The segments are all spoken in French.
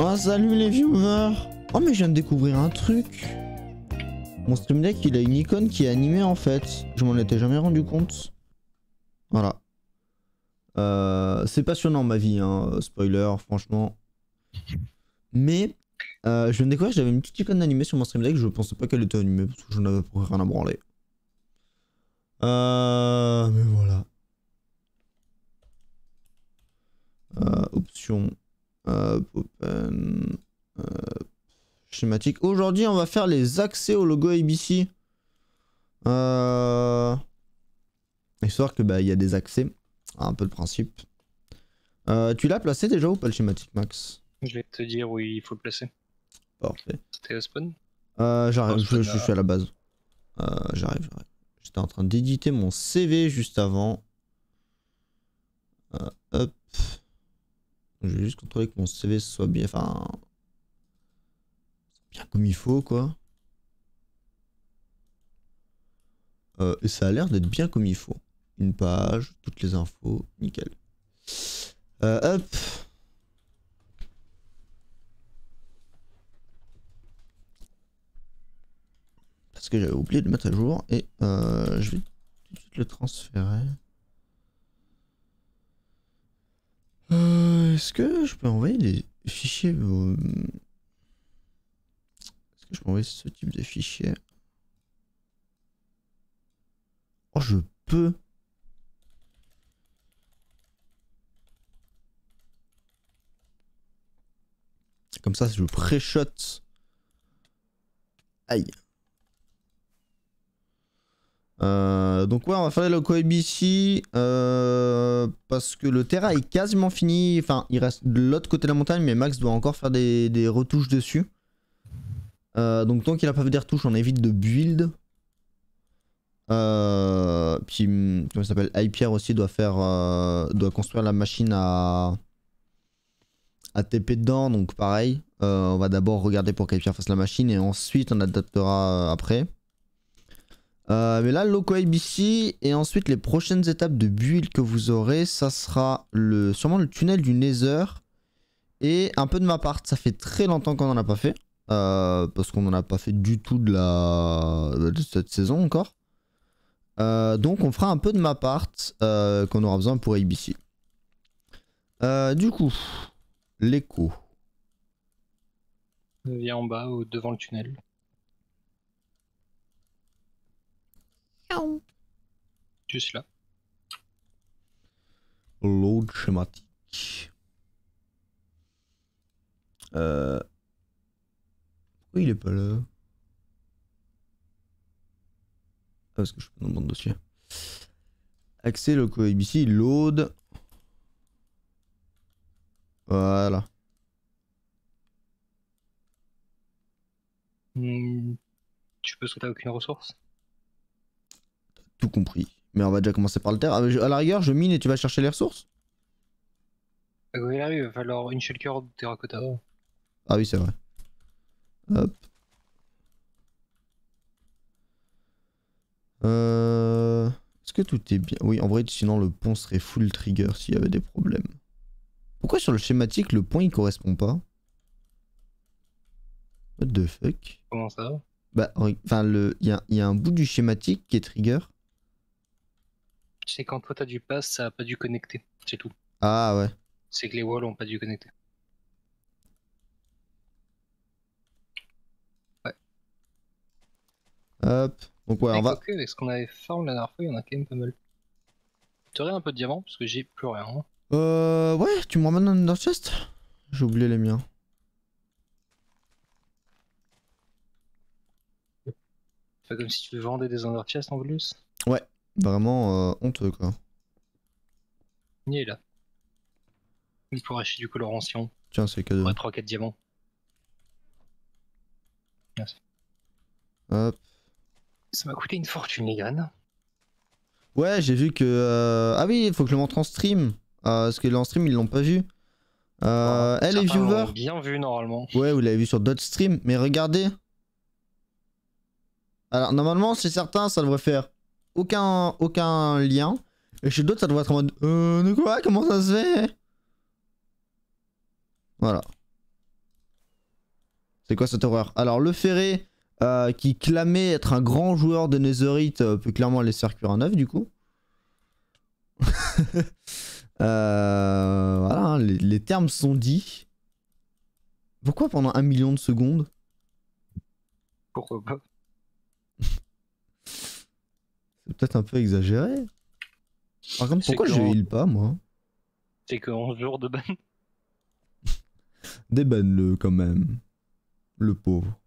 Oh salut les viewers. Oh mais je viens de découvrir un truc. Mon Stream Deck il a une icône qui est animée en fait. Je m'en étais jamais rendu compte. Voilà. C'est passionnant ma vie hein, spoiler franchement. Mais je viens de découvrir que j'avais une petite icône animée sur mon Stream Deck. Je pensais pas qu'elle était animée parce que j'en avais pour rien à branler. Mais voilà. Option open schématique. Aujourd'hui on va faire les accès au logo ABC. Histoire que bah il y a des accès. Un peu le principe. Tu l'as placé déjà ou pas le schématique Max? Je vais te dire où il faut le placer. Parfait. C'était au spawn? J'arrive, je suis à la base. J'arrive. J'étais en train d'éditer mon CV juste avant. Hop. Je vais juste contrôler que mon CV soit bien. Enfin. Bien comme il faut quoi. Et ça a l'air d'être bien comme il faut. Une page, toutes les infos, nickel. Hop. Parce que j'avais oublié de mettre à jour et je vais tout de suite le transférer. Est-ce que je peux envoyer des fichiers Est-ce que je peux envoyer ce type de fichier? Oh, je peux. Comme ça, je pré-shot. Aïe. Donc ouais, on va faire les locaux ABC parce que le terrain est quasiment fini. Enfin, il reste de l'autre côté de la montagne, mais Max doit encore faire des retouches dessus. Donc tant qu'il a pas fait des retouches, on évite de build. Puis comment ça s'appelle, iPierre aussi doit construire la machine à TP dedans, donc pareil. On va d'abord regarder pour qu'iPierre fasse la machine et ensuite on adaptera après. Mais là, le loco ABC et ensuite les prochaines étapes de build que vous aurez, ça sera sûrement le tunnel du Nether et un peu de Map Art. Ça fait très longtemps qu'on en a pas fait parce qu'on en a pas fait du tout de cette saison encore. Donc on fera un peu de Map Art qu'on aura besoin pour ABC. Du coup, l'écho. Viens en bas, devant le tunnel. Juste là. Load schématique. Pourquoi il est pas là? Ah, parce que je suis pas dans le bon dossier. Accès loco ABC, load. Voilà. Tu peux sauter à aucune ressource? Tout compris. Mais on va déjà commencer par le terre. À la rigueur, je mine et tu vas chercher les ressources? Oui, là, il va falloir une shulker de terracotta. Ah oui, c'est vrai. Hop. Est-ce que tout est bien? Oui, en vrai, sinon le pont serait full trigger s'il y avait des problèmes. Pourquoi sur le schématique, le pont il correspond pas? What the fuck? Comment ça? Bah, enfin, il y a un bout du schématique qui est trigger. C'est quand toi t'as dû pass, ça a pas dû connecter. C'est tout. Ah ouais. C'est que les walls ont pas dû connecter. Ouais. Hop. Donc ouais, on va... avec ce qu'on avait farm la dernière fois, il y en a quand même pas mal. Tu aurais un peu de diamant parce que j'ai plus rien. Ouais, tu me ramènes un Ender Chest? J'ai oublié les miens. Pas comme si tu vendais des Ender Chest en plus. Ouais, vraiment honteux quoi. Il est là. Il faut acheter du coloration. Tiens, c'est cadeau. Ouais, 3-4 diamants. Merci. Hop. Ça m'a coûté une fortune les graines. Ouais, j'ai vu que... Ah oui, il faut que je le montre en stream. Parce que en stream, ils l'ont pas vu. Les viewers. Bien vu normalement. Ouais, vous l'avez vu sur d'autres streams. Mais regardez. Alors, normalement, chez certains, ça devrait faire aucun lien. Et chez d'autres, ça devrait être en mode... de quoi? Comment ça se fait? Voilà. C'est quoi cette horreur? Alors le ferré qui clamait être un grand joueur de Netherite peut clairement aller se faire cuire un œuf du coup. Voilà, hein, les termes sont dits. Pourquoi pendant 1 million de secondes? Pourquoi pas? C'est peut-être un peu exagéré. Par contre, C'est pourquoi je heal pas moi? C'est que 11 jours de ban. Débanne-le quand même. Le pauvre.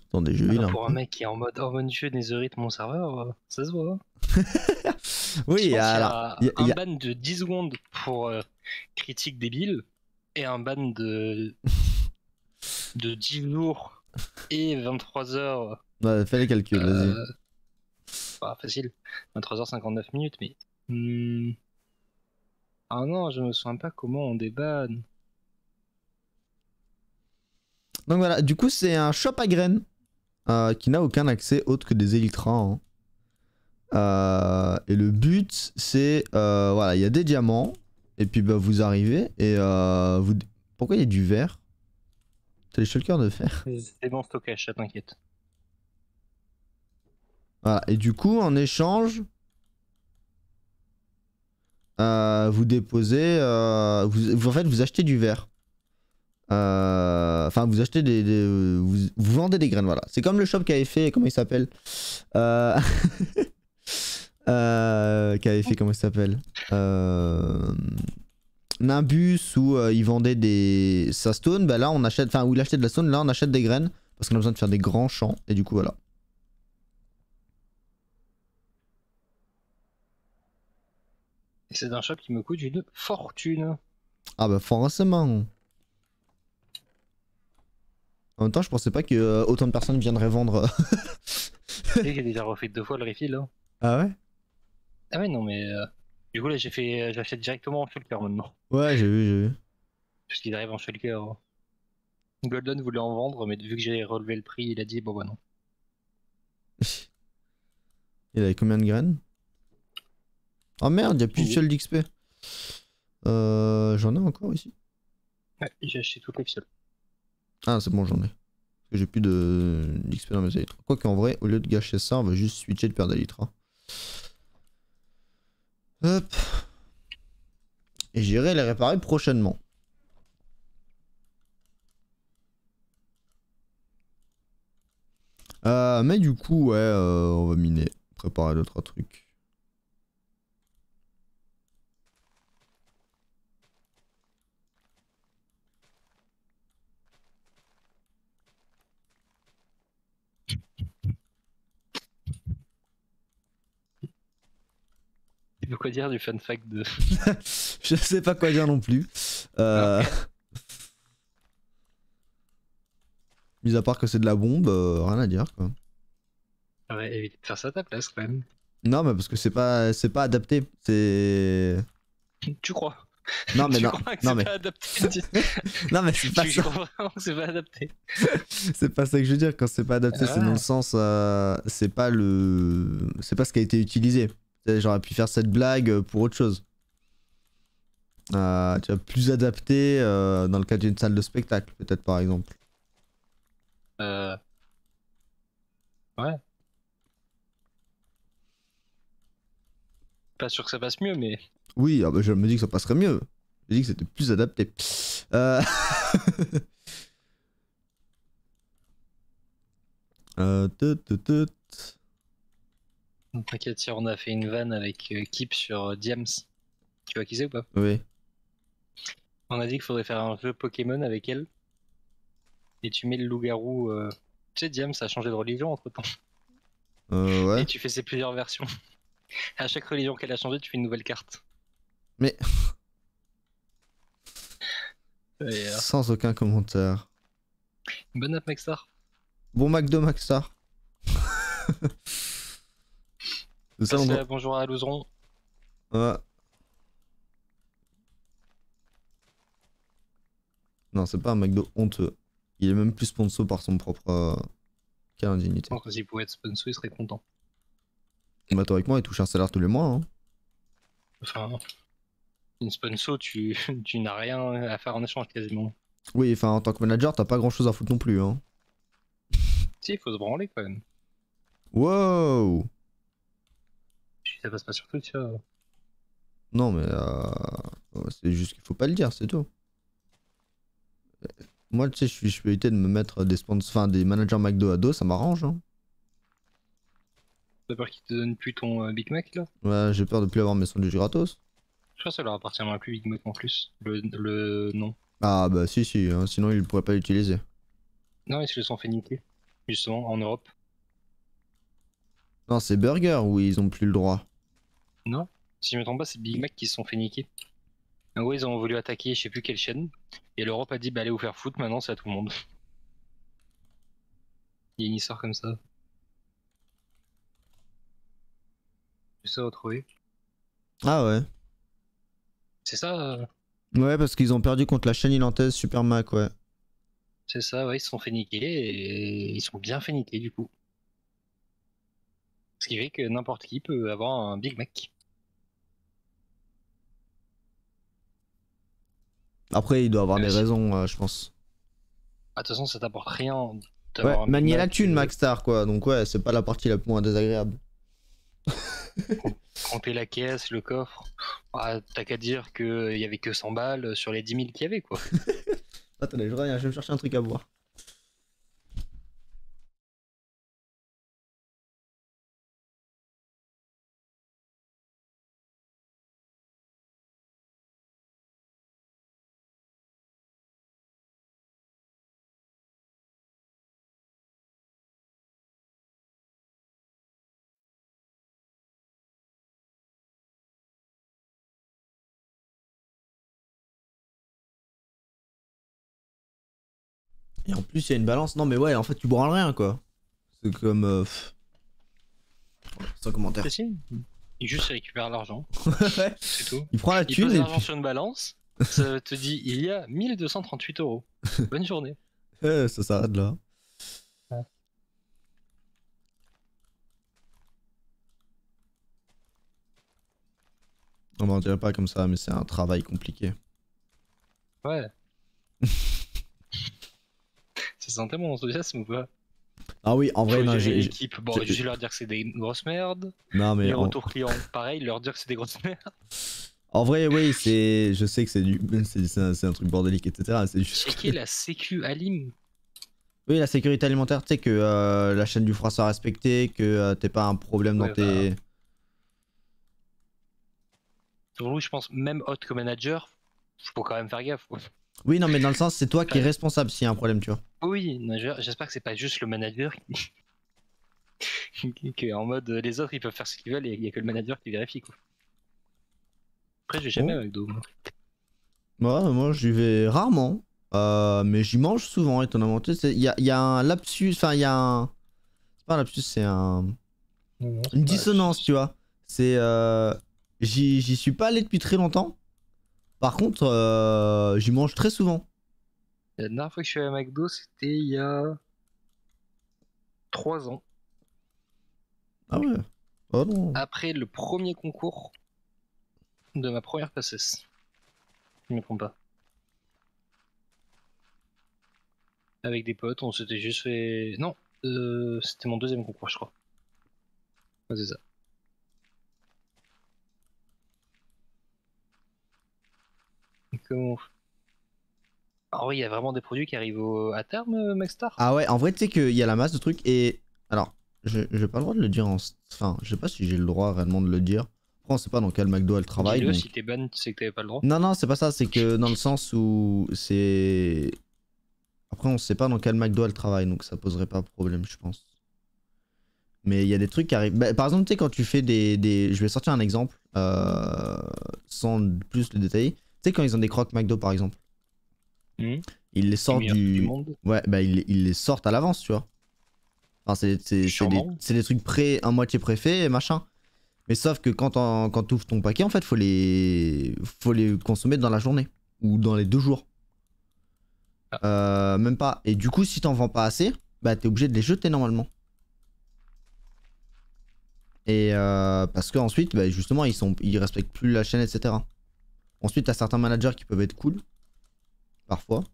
Attendez, je heal un Pour un peu. mec qui est en mode oh mon dieu, Netherite mon serveur, ça se voit. Oui, Je pense alors. qu'il y a un ban de 10 secondes pour critique débile et un ban de 10 jours et 23 heures. Ouais, fais les calculs, vas-y. Pas facile. 23h59 minutes, mais. Ah non, je me souviens pas comment on débanne. Donc voilà, du coup, c'est un shop à graines qui n'a aucun accès autre que des élytras. Hein. Et le but, c'est. Voilà, il y a des diamants. Et puis bah, vous arrivez. Et vous. Pourquoi il y a du verre? C'est les shulkers de fer. C'est bon stockage, ça t'inquiète. Voilà, et du coup, en échange. Vous déposez. En fait, vous achetez du verre. Enfin, vous achetez vous vendez des graines, voilà. C'est comme le shop qui avait fait. Comment il s'appelle qui avait fait. Comment il s'appelle Nimbus, où il vendait sa stone. Bah là, on achète. Enfin, où il achetait de la stone, là, on achète des graines. Parce qu'on a besoin de faire des grands champs. Et du coup, voilà. Et c'est un shop qui me coûte une fortune. Ah bah, forcément. En même temps, je pensais pas que autant de personnes viendraient vendre. Tu sais que j'ai déjà refait 2 fois le refill là. Ah ouais? Ah ouais, non, mais. Du coup, là, j'achète directement en shulker maintenant. Ouais, j'ai vu. Parce qu'il arrive en shulker. Golden voulait en vendre, mais vu que j'ai relevé le prix, il a dit bon bah non. Il avait combien de graines? Oh merde, y'a plus de fiole d'XP. J'en ai encore ici. Ouais, j'ai acheté toutes les fioles. Ah, c'est bon, j'en ai. Parce que j'ai plus d'XP dans mes élytras. Quoi qu'en vrai, au lieu de gâcher ça, on va juste switcher de paire d'élytras. Hop. Et j'irai les réparer prochainement. Mais du coup, ouais, on va miner. Préparer d'autres trucs. Tu veux quoi dire du fun fact de. Je sais pas quoi dire non plus. Mis à part que c'est de la bombe, rien à dire quoi. Ouais, éviter de faire ça à ta place quand même. Non, mais parce que c'est pas adapté. C'est. Tu crois? Non, mais tu non. crois que Non, c'est mais. pas adapté? Non, mais c'est pas Tu ça. crois vraiment que c'est pas adapté? C'est pas ça que je veux dire. Quand c'est pas adapté, c'est dans le sens. C'est pas le. C'est pas ce qui a été utilisé. J'aurais pu faire cette blague pour autre chose. Tu vois, plus adapté dans le cadre d'une salle de spectacle, peut-être par exemple. Ouais. Pas sûr que ça passe mieux, mais. Oui, ah bah, je me dis que ça passerait mieux. J'ai dit que c'était plus adapté. T'inquiète, si on a fait une vanne avec Kip sur Diams. Tu vois qui c'est ou pas? Oui. On a dit qu'il faudrait faire un jeu Pokémon avec elle. Et tu mets le loup-garou. Tu sais, Diams a changé de religion entre temps. Ouais. Et tu fais ses plusieurs versions. À chaque religion qu'elle a changé, tu fais une nouvelle carte. Mais. Et, Sans aucun commentaire. bonne app, Maxstar. Bon McDo Maxstar. Bonjour à Louzron. Ouais. Non, c'est pas un McDo honteux. Il est même plus sponsor par son propre. Quelle indignité. Je pense que s'il pouvait être sponsor, il serait content. Bah, théoriquement, il touche un salaire tous les mois. Hein. Enfin, une sponsor, tu n'as rien à faire en échange quasiment. Oui, enfin en tant que manager, t'as pas grand chose à foutre non plus. Hein. Si, il faut se branler quand même. Wow. Si ça passe pas sur Twitch, ça. Non, mais c'est juste qu'il faut pas le dire, c'est tout. Moi, tu sais, je peux éviter de me mettre des sponsors, enfin des managers McDo à dos, ça m'arrange. Hein. T'as peur qu'ils te donnent plus ton Big Mac là? Ouais, j'ai peur de plus avoir mes sandwichs gratos. Je crois que ça leur appartiendra plus Big Mac en plus. Le nom. Ah bah si, hein, sinon ils pourraient pas l'utiliser. Non, ils se le sont fait niquer. Justement, en Europe. Non, c'est Burger où ils ont plus le droit. Non? Si je me trompe pas, c'est Big Mac qui se sont fait niquer. En gros, ils ont voulu attaquer je sais plus quelle chaîne. Et l'Europe a dit bah allez vous faire foutre, maintenant c'est à tout le monde. Il y a une histoire comme ça. Je sais retrouver. Ah ouais. C'est ça, Ouais, parce qu'ils ont perdu contre la chaîne irlandaise Super Mac, ouais. c'est ça, ouais, ils se sont fait niquer et ils sont bien fait niquer du coup. Ce qui fait que n'importe qui peut avoir un Big Mac. Après, il doit avoir des Si- raisons, je pense. Ah, de toute façon, ça t'apporte rien Ouais, d'avoir un Big manier la Mac. thune, Maxstar, quoi. Donc ouais, c'est pas la partie la moins désagréable. Compter la caisse, le coffre. Ah, t'as qu'à dire qu'il y avait que 100 balles sur les 10 000 qu'il y avait quoi. Attendez, je reviens, je vais me chercher un truc à boire. Et en plus, il y a une balance. Non, mais ouais, en fait, tu branles rien, quoi. C'est comme. Sans commentaire. C'est si. Il juste récupère l'argent, Ouais. c'est tout. Il prend la Il thune pose et l'argent puis. sur une balance, ça te dit il y a 1238 euros. Bonne journée. Ça s'arrête là. Ouais. On m'en dirait pas comme ça, mais c'est un travail compliqué. Ouais. Ça sent tellement enthousiasme ou pas? Ah oui, en vrai, Faut non, gérer j'ai. l'équipe. Bon, juste leur dire que c'est des grosses merdes. Non, mais Les retours clients, pareil, leur dire que c'est des grosses merdes. en vrai, oui, c'est. Je sais que c'est du. C'est un truc bordélique, etc. C'est juste. Checker la sécu Alim. Oui, la sécurité alimentaire, tu sais que la chaîne du froid soit respectée, que t'aies pas un problème dans Ouais, tes. Surtout, je pense, même hot que manager, faut quand même faire gaffe. Quoi. Oui, non, mais dans le sens, c'est toi qui es Ouais. responsable s'il y a un problème, tu vois. Oui, non, j'espère que c'est pas juste le manager qui est en mode les autres ils peuvent faire ce qu'ils veulent et il y a que le manager qui vérifie quoi. Après, je vais jamais Oh. avec McDo. Moi, j'y vais rarement, mais j'y mange souvent, étonnamment. Tu sais, il y a un lapsus, enfin, il y a un. C'est pas un lapsus, c'est un. Une dissonance, tu vois. C'est. J'y suis pas allé depuis très longtemps. Par contre, j'y mange très souvent. La dernière fois que je suis allé à McDo, c'était il y a 3 ans. Ah ouais. Oh non. Après le premier concours de ma première PSS. Je me trompe pas. Avec des potes, on s'était juste fait. Non, c'était mon deuxième concours, je crois. Ouais, c'est ça. Et comment... Ah oui, il y a vraiment des produits qui arrivent à terme, Maxstar? Ah ouais, en vrai, tu sais qu'il y a la masse de trucs et. Alors, j'ai pas le droit de le dire en. Enfin, je sais pas si j'ai le droit réellement de le dire. Après, on sait pas dans quel McDo elle travaille. Dis-le, Donc... si t'es ban, tu sais que t'avais pas le droit. Non, non, c'est pas ça. C'est que dans le sens où c'est. Après, on sait pas dans quel McDo elle travaille. Donc ça poserait pas problème, je pense. Mais il y a des trucs qui arrivent. Bah, par exemple, tu sais, quand tu fais des. Je vais sortir un exemple. Sans plus le détailler. Tu sais, quand ils ont des crocs McDo par exemple. Mmh. Ils les sortent meilleur truc du du. monde. Ouais, bah ils les sortent à l'avance, tu vois. Enfin, Sûrement. c'est des trucs prêts, à moitié préfaits et machin. Mais sauf que quand tu ouvres ton paquet, en fait, faut les consommer dans la journée. Ou dans les 2 jours. Même pas. Et du coup, si t'en vends pas assez, bah t'es obligé de les jeter normalement. Et parce qu'ensuite, bah, justement, ils respectent plus la chaîne, etc. Ensuite, t'as certains managers qui peuvent être cool. Parfois.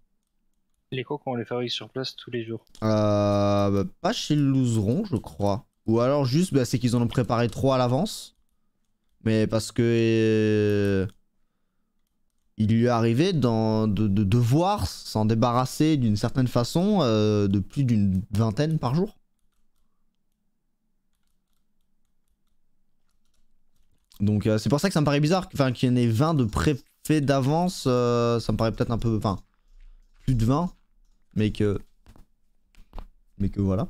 Les crocs, on les fabrique sur place tous les jours. Bah, pas chez Louzron, je crois. Ou alors juste, bah, c'est qu'ils en ont préparé trop à l'avance. Mais parce que il lui est arrivé de devoir s'en débarrasser d'une certaine façon de plus d'une vingtaine par jour. Donc c'est pour ça que ça me paraît bizarre qu'il y en ait 20 de préfets d'avance. Ça me paraît peut-être un peu... Enfin, plus de 20. Mais que voilà.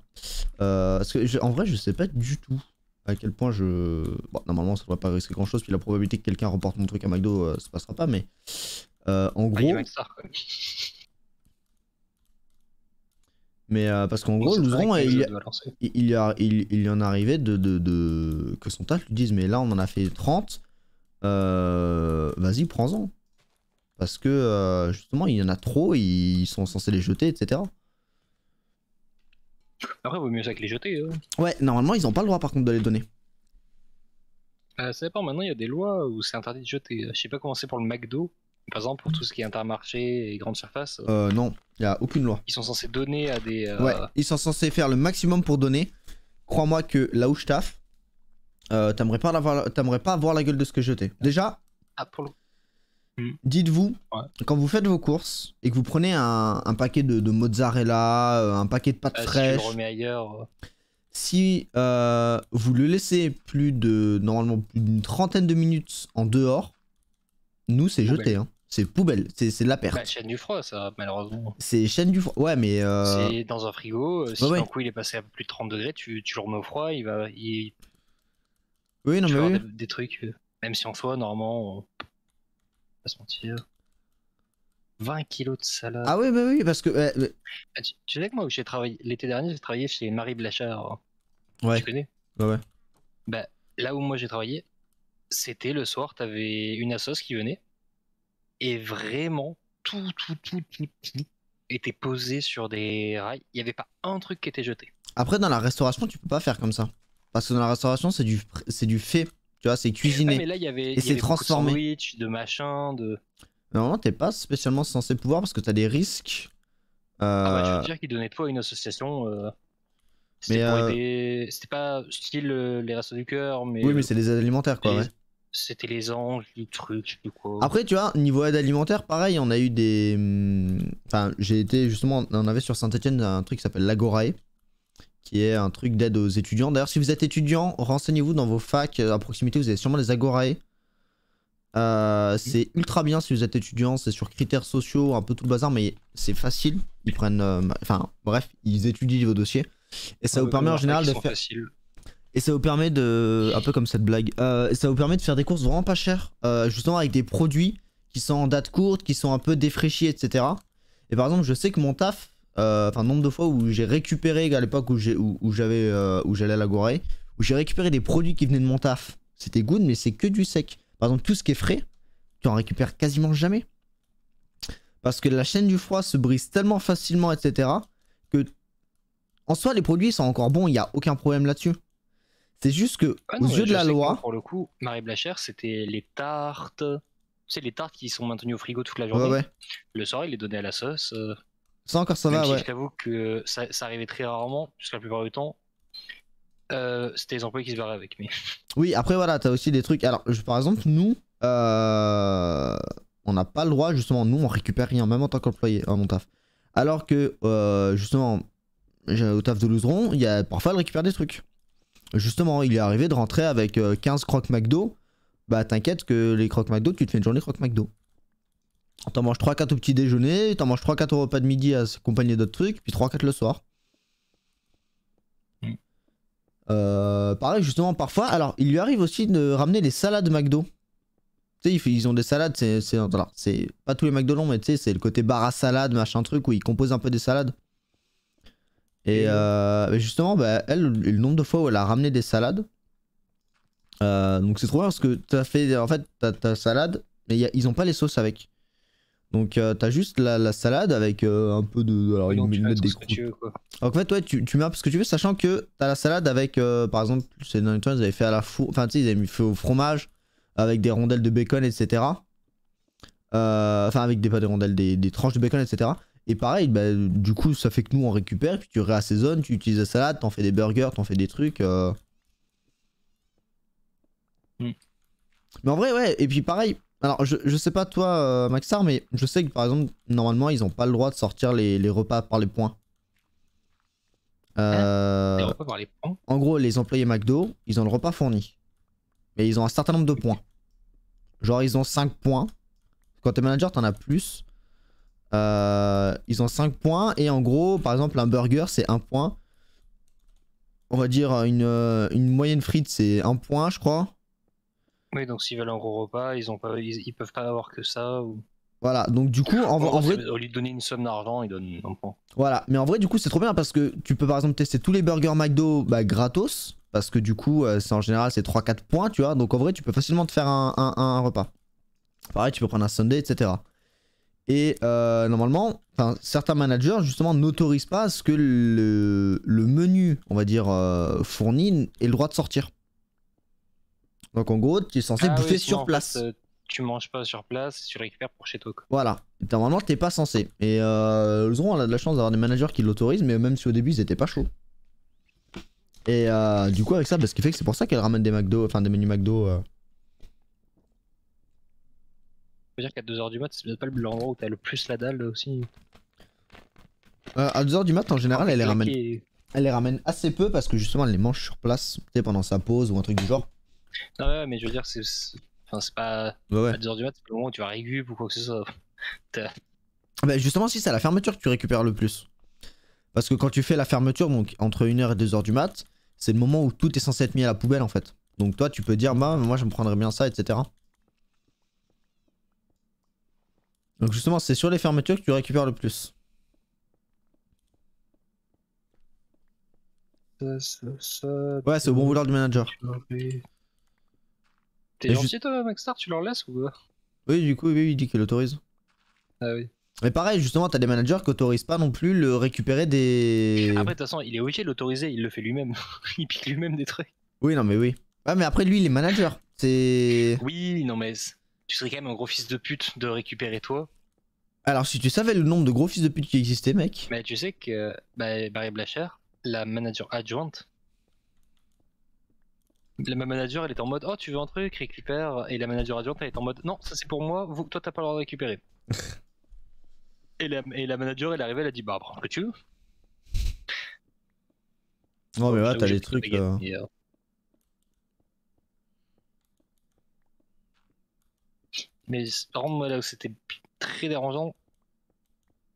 Parce que en vrai, je sais pas du tout à quel point je... Bon, normalement, ça devrait pas risquer grand chose. Puis la probabilité que quelqu'un reporte mon truc à McDo, ça passera pas. Mais en gros... Mais parce qu'en gros, Louzron, il y en arrivait que son taf lui dise mais là on en a fait 30, vas-y prends-en. Parce que justement il y en a trop, ils sont censés les jeter, etc. Après, vaut mieux ça que les jeter. Ouais, normalement ils ont pas le droit par contre de les donner. Ça dépend, maintenant il y a des lois où c'est interdit de jeter. Je sais pas comment c'est pour le McDo. Par exemple, pour tout ce qui est intermarché et grande surface. Non, il y a aucune loi. Ils sont censés donner à des... Ouais, ils sont censés faire le maximum pour donner. Crois-moi que là où je taffe, t'aimerais pas avoir la gueule de ce que je jetais. Déjà, dites-vous, quand vous faites vos courses et que vous prenez un paquet de mozzarella, un paquet de pâtes fraîches... Si tu le remets ailleurs... Si vous le laissez normalement plus d'une trentaine de minutes en dehors, nous c'est jeté, hein. C'est poubelle, c'est de la perte. Bah, chaîne du froid, ça, malheureusement. C'est chaîne du froid, ouais, mais. C'est dans un frigo, si d'un coup il est passé à plus de 30 degrés, tu le remets au froid, il va. Oui, non, mais. Oui. Des trucs, même si en soi, normalement, on va pas se mentir. 20 kilos de salade. Ah, oui, bah oui, parce que. Tu sais que moi, où j'ai travaillé, l'été dernier, j'ai travaillé chez Marie Blachard. Ouais. Tu connais? Ouais. Bah, là où moi j'ai travaillé, c'était le soir, t'avais une assos qui venait. Et vraiment, tout était posé sur des rails. Il n'y avait pas un truc qui était jeté. Après, dans la restauration, tu peux pas faire comme ça. Parce que dans la restauration, c'est du fait. Tu vois, c'est cuisiné. Mais là, il y avait transformé. De sandwich, de machin, de... Normalement, t'es pas spécialement censé pouvoir parce que t'as des risques. Ah bah, je veux dire qu'ils donnaient toi à une association. C'était pour aider... C'était pas style les Restos du Cœur, mais... Oui, mais c'est des aides alimentaires, quoi, ouais. C'était les anges, du truc, du quoi. Après, tu vois, niveau aide alimentaire, pareil, on a eu des... Enfin, j'ai été justement... On avait sur Saint-Etienne un truc qui s'appelle l'Agorae, qui est un truc d'aide aux étudiants. D'ailleurs, si vous êtes étudiant, renseignez-vous dans vos facs à proximité, vous avez sûrement les Agorae. C'est ultra bien si vous êtes étudiant, c'est sur critères sociaux, un peu tout le bazar, mais c'est facile. Ils prennent... Enfin, bref, ils étudient vos dossiers. Et ça vous permet en général de faire... Et ça vous permet de... Un peu comme cette blague. Ça vous permet de faire des courses vraiment pas chères. Justement avec des produits qui sont en date courte, qui sont un peu défraîchis, etc. Et par exemple, je sais que mon taf... Enfin, nombre de fois où j'ai récupéré, à l'époque où j'allais à la Gorée, où j'ai récupéré des produits qui venaient de mon taf. C'était good, mais c'est que du sec. Par exemple, tout ce qui est frais, tu en récupères quasiment jamais. Parce que la chaîne du froid se brise tellement facilement, etc. que... En soi, les produits sont encore bons, il n'y a aucun problème là-dessus. C'est juste que, aux yeux de la loi... Pour le coup, Marie Blachère, c'était les tartes. Tu sais, les tartes qui sont maintenues au frigo toute la journée. Ouais. Le soir, ils les donnaient à la sauce. Ça encore, ça va, si ouais. je t'avoue que ça arrivait très rarement, puisque la plupart du temps, c'était les employés qui se barraient avec. Mais... Oui, après, voilà, t'as aussi des trucs... Alors, par exemple, nous, on n'a pas le droit, justement, nous, on récupère rien, même en tant qu'employé, à mon taf. Alors que, justement, au taf de Louzron, parfois, elle récupère des trucs. Justement, il est arrivé de rentrer avec 15 crocs McDo. Bah t'inquiète que les crocs McDo, tu te fais une journée crocs McDo. T'en manges 3-4 au petit déjeuner, t'en manges 3-4 au repas de midi accompagné d'autres trucs, puis 3-4 le soir. Pareil justement parfois, alors il lui arrive aussi de ramener des salades McDo. Tu sais, ils ont des salades, c'est pas tous les McDo longs, mais tu sais, c'est le côté bar à salade, machin truc, où ils composent un peu des salades. Et justement, bah, elle, le nombre de fois où elle a ramené des salades, donc c'est trop bien parce que t'as fait, en fait, ta salade, mais ils ont pas les sauces avec. Donc t'as juste la salade avec un peu de... Alors ils mettent des croûtes. En fait, ouais, tu mets un peu ce que tu veux, sachant que t'as la salade avec, par exemple, ces derniers temps, ils avaient fait à la four, enfin tu sais, ils avaient fait au fromage, avec des rondelles de bacon, etc. Enfin avec pas des rondelles, des tranches de bacon, etc. Et pareil, bah, du coup, ça fait que nous on récupère, puis tu réassaisonnes, tu utilises la salade, t'en fais des burgers, t'en fais des trucs. Mais en vrai, ouais, et puis pareil, alors je sais pas toi, Maxar, mais je sais que par exemple, normalement, ils ont pas le droit de sortir les repas par les points. Hein? Et Euh, on peut parler points. En gros, les employés McDo, ils ont le repas fourni. Mais ils ont un certain nombre de points. Genre, ils ont 5 points. Quand t'es manager, t'en as plus. Ils ont 5 points. Et en gros, par exemple, un burger, c'est 1 point. On va dire une moyenne frite, c'est 1 point, je crois. Oui, donc s'ils veulent un gros repas, ils peuvent pas avoir que ça. Voilà, donc du coup, En en gros, vrai, au lieu de donner une somme d'argent, ils donnent un point. voilà. Mais en vrai, du coup, c'est trop bien parce que tu peux par exemple tester tous les burgers McDo bah, gratos. Parce que du coup, en général, c'est 3-4 points, tu vois. Donc en vrai, tu peux facilement te faire un repas. Pareil, tu peux prendre un sundae, etc. Et normalement, certains managers justement n'autorisent pas à ce que le menu, on va dire, fourni ait le droit de sortir. Donc en gros, tu es censé Ah bouffer oui, sinon sur en place. fait, tu manges pas sur place, tu récupères pour chez toi, quoi. Voilà. Et normalement, t'es pas censé. Et Zron, on a de la chance d'avoir des managers qui l'autorisent, mais même si au début ils étaient pas chauds. Et du coup, avec ça, bah, ce qui fait que c'est pour ça qu'elle ramène des McDo, enfin des menus McDo. Faut dire qu'à 2h du mat, c'est peut-être pas l'endroit où t'as le plus la dalle aussi. À 2h du mat, en général, Envie elle de les ramène. claquer. Elle les ramène assez peu parce que justement, elle les mange sur place, tu sais, pendant sa pause ou un truc du genre. Non, ouais, mais je veux dire, enfin, c'est pas. Ouais, ouais. À 2h du mat, c'est le moment où tu vas récup ou quoi que ce soit. Bah justement, si c'est à la fermeture que tu récupères le plus. Parce que quand tu fais la fermeture, donc entre 1h et 2h du mat, c'est le moment où tout est censé être mis à la poubelle en fait. Donc toi, tu peux dire, bah moi je me prendrais bien ça, etc. Donc justement, c'est sur les fermetures que tu récupères le plus. Ouais, c'est au bon vouloir du manager. T'es Et gentil toi, Maxstar, tu leur laisses ou quoi? Oui, du coup, oui, il dit qu'il autorise. Ah oui. Mais pareil, justement, t'as des managers qui autorisent pas non plus le récupérer des... Après, de toute façon, il est obligé de l'autoriser, il le fait lui-même. Il pique lui-même des trucs. Oui, non mais oui. Ouais, mais après lui, il est manager. C'est... Oui, non mais tu serais quand même un gros fils de pute de récupérer toi. Alors si tu savais le nombre de gros fils de pute qui existaient, mec... Mais tu sais que Barry Blacher, la manager adjointe, la manager elle était en mode oh tu veux un truc, récupère. Et la manager adjointe elle est en mode non, ça c'est pour moi, toi t'as pas le droit de récupérer. Et la manager elle est arrivée, elle a dit bah prends ce que tu veux. Non mais Bon, ouais, j'avoue, t'as j'ai des pris la trucs... baguette, mais par contre moi là où c'était très dérangeant,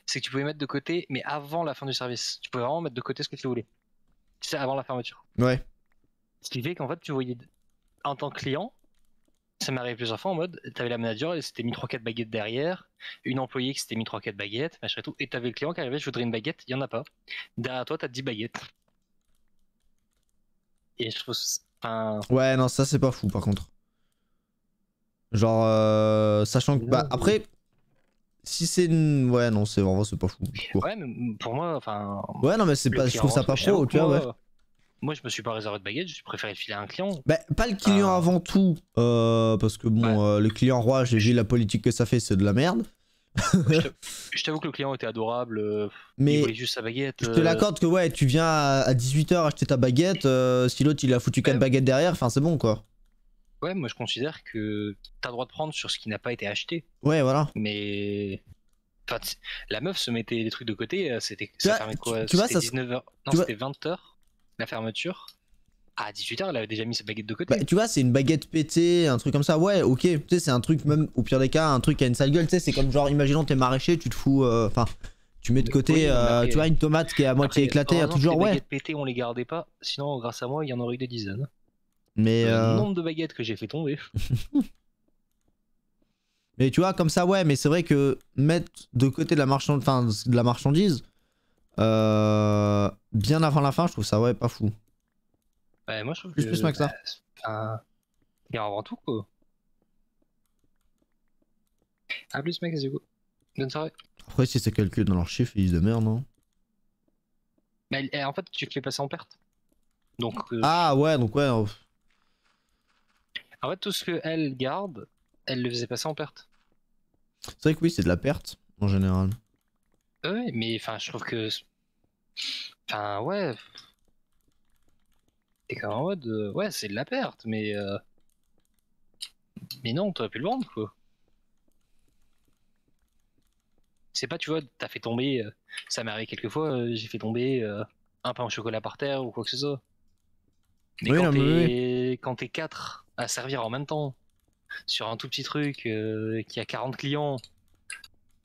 c'est que tu pouvais mettre de côté, mais avant la fin du service. Tu pouvais vraiment mettre de côté ce que tu voulais. Tu sais, avant la fermeture. Ouais. Ce qui fait qu'en fait tu voyais en tant que client, ça m'est arrivé plusieurs fois en mode, t'avais la manager, elle s'était mis 3-4 baguettes derrière, une employée qui s'était mis 3-4 baguettes, machin et tout, et t'avais le client qui arrivait, je voudrais une baguette, il y en a pas. Derrière toi, t'as 10 baguettes. Et je trouve. Enfin. Ouais, non, ça c'est pas fou par contre. Genre, sachant que... Bah après, si c'est... Ouais, non, c'est vraiment c'est pas fou. Court. Ouais, mais pour moi, enfin. Ouais, non, mais c'est Le pas... Je trouve client, ça pas j'avoue pro, que tu vois, ouais. moi, je me suis pas réservé de baguette, je préférais le filer à un client. Bah, pas le client avant tout, parce que bon, Ouais. le client roi, j'ai vu la politique que ça fait, c'est de la merde. Je t'avoue que le client était adorable, il Mais voulait juste sa baguette. je te l'accorde que ouais, tu viens à 18h acheter ta baguette, si l'autre il a foutu 4 baguettes derrière, enfin c'est bon quoi. Ouais, moi je considère que t'as le droit de prendre sur ce qui n'a pas été acheté. Ouais, voilà. Mais. Enfin, la meuf se mettait les trucs de côté, Tu ça vois, fermait quoi? tu vois, C'était ça, 19h. Non, tu vois, c'était 20h, la fermeture. À 18h, elle avait déjà mis sa baguette de bah, côté. tu vois, c'est une baguette pétée, un truc comme ça, ouais, ok, tu sais, c'est un truc, même au pire des cas, un truc qui a une sale gueule, tu sais, c'est comme genre, imaginons t'es maraîcher, tu te fous, enfin, tu mets de côté, Oui, mais après, tu vois, une tomate qui est à moitié après, éclatée, un heureusement truc que les genre, ouais. baguettes pétées, on les gardait pas. Sinon, grâce à moi, il y en aurait eu des dizaines. Mais, Le nombre de baguettes que j'ai fait tomber. mais tu vois, comme ça, ouais, mais c'est vrai que mettre de côté de la, de la marchandise, bien avant la fin, je trouve ça, ouais, pas fou. Ouais, moi, je trouve Plus que. Max ça. Et avant tout, quoi. A plus, mec, du coup. Bonne soirée. Après, si c'est calculé dans leur chiffre, ils disent de merde, non? Mais en fait, tu te fais passer en perte. Donc, Ah ouais, donc ouais. en fait, tout ce qu'elle garde, elle le faisait passer en perte. C'est vrai que oui, c'est de la perte, en général. Ouais, mais enfin, je trouve que. Enfin, ouais. T'es quand même en mode. Ouais, c'est de la perte, mais non, t'aurais pu le vendre, quoi. C'est pas, tu vois, t'as fait tomber. Ça m'est arrivé quelques fois, j'ai fait tomber un pain au chocolat par terre ou quoi que ce soit. Mais Oui, non, mais oui. quand t'es 4 à servir en même temps sur un tout petit truc qui a 40 clients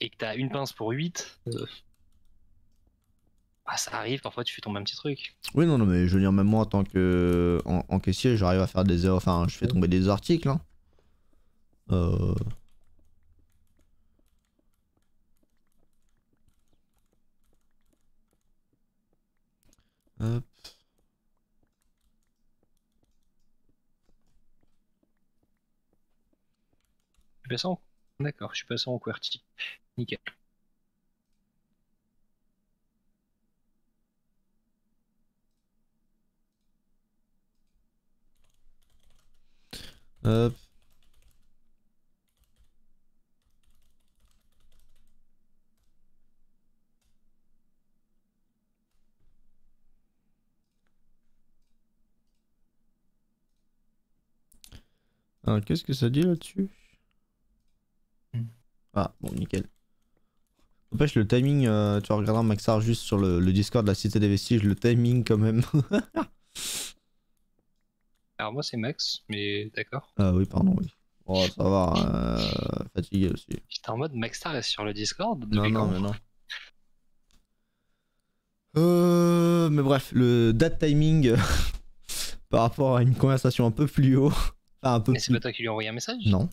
et que t'as une pince pour 8, bah, ça arrive, parfois tu fais tomber un petit truc. Oui, non, non, mais je veux dire, même moi en tant que en caissier, j'arrive à faire des erreurs. Enfin, je fais tomber des articles. Hein. Euh... Hop. Je suis passé en... D'accord, je suis passé en QWERTY. Nickel. Hop. Alors, qu'est-ce que ça dit là-dessus? Ah, bon, nickel. N'empêche, le timing, tu regarderas Maxar juste sur le Discord de la Cité des Vestiges, le timing quand même. Alors moi c'est Max, mais d'accord. Ah oui, pardon, oui. Oh, ça va, fatigué aussi. J'étais en mode Maxstar est sur le Discord Non, depuis non, quand? mais non. Mais bref, le date timing par rapport à une conversation un peu plus haut. Enfin, un peu Mais c'est plus. pas toi qui lui as envoyé un message? Non.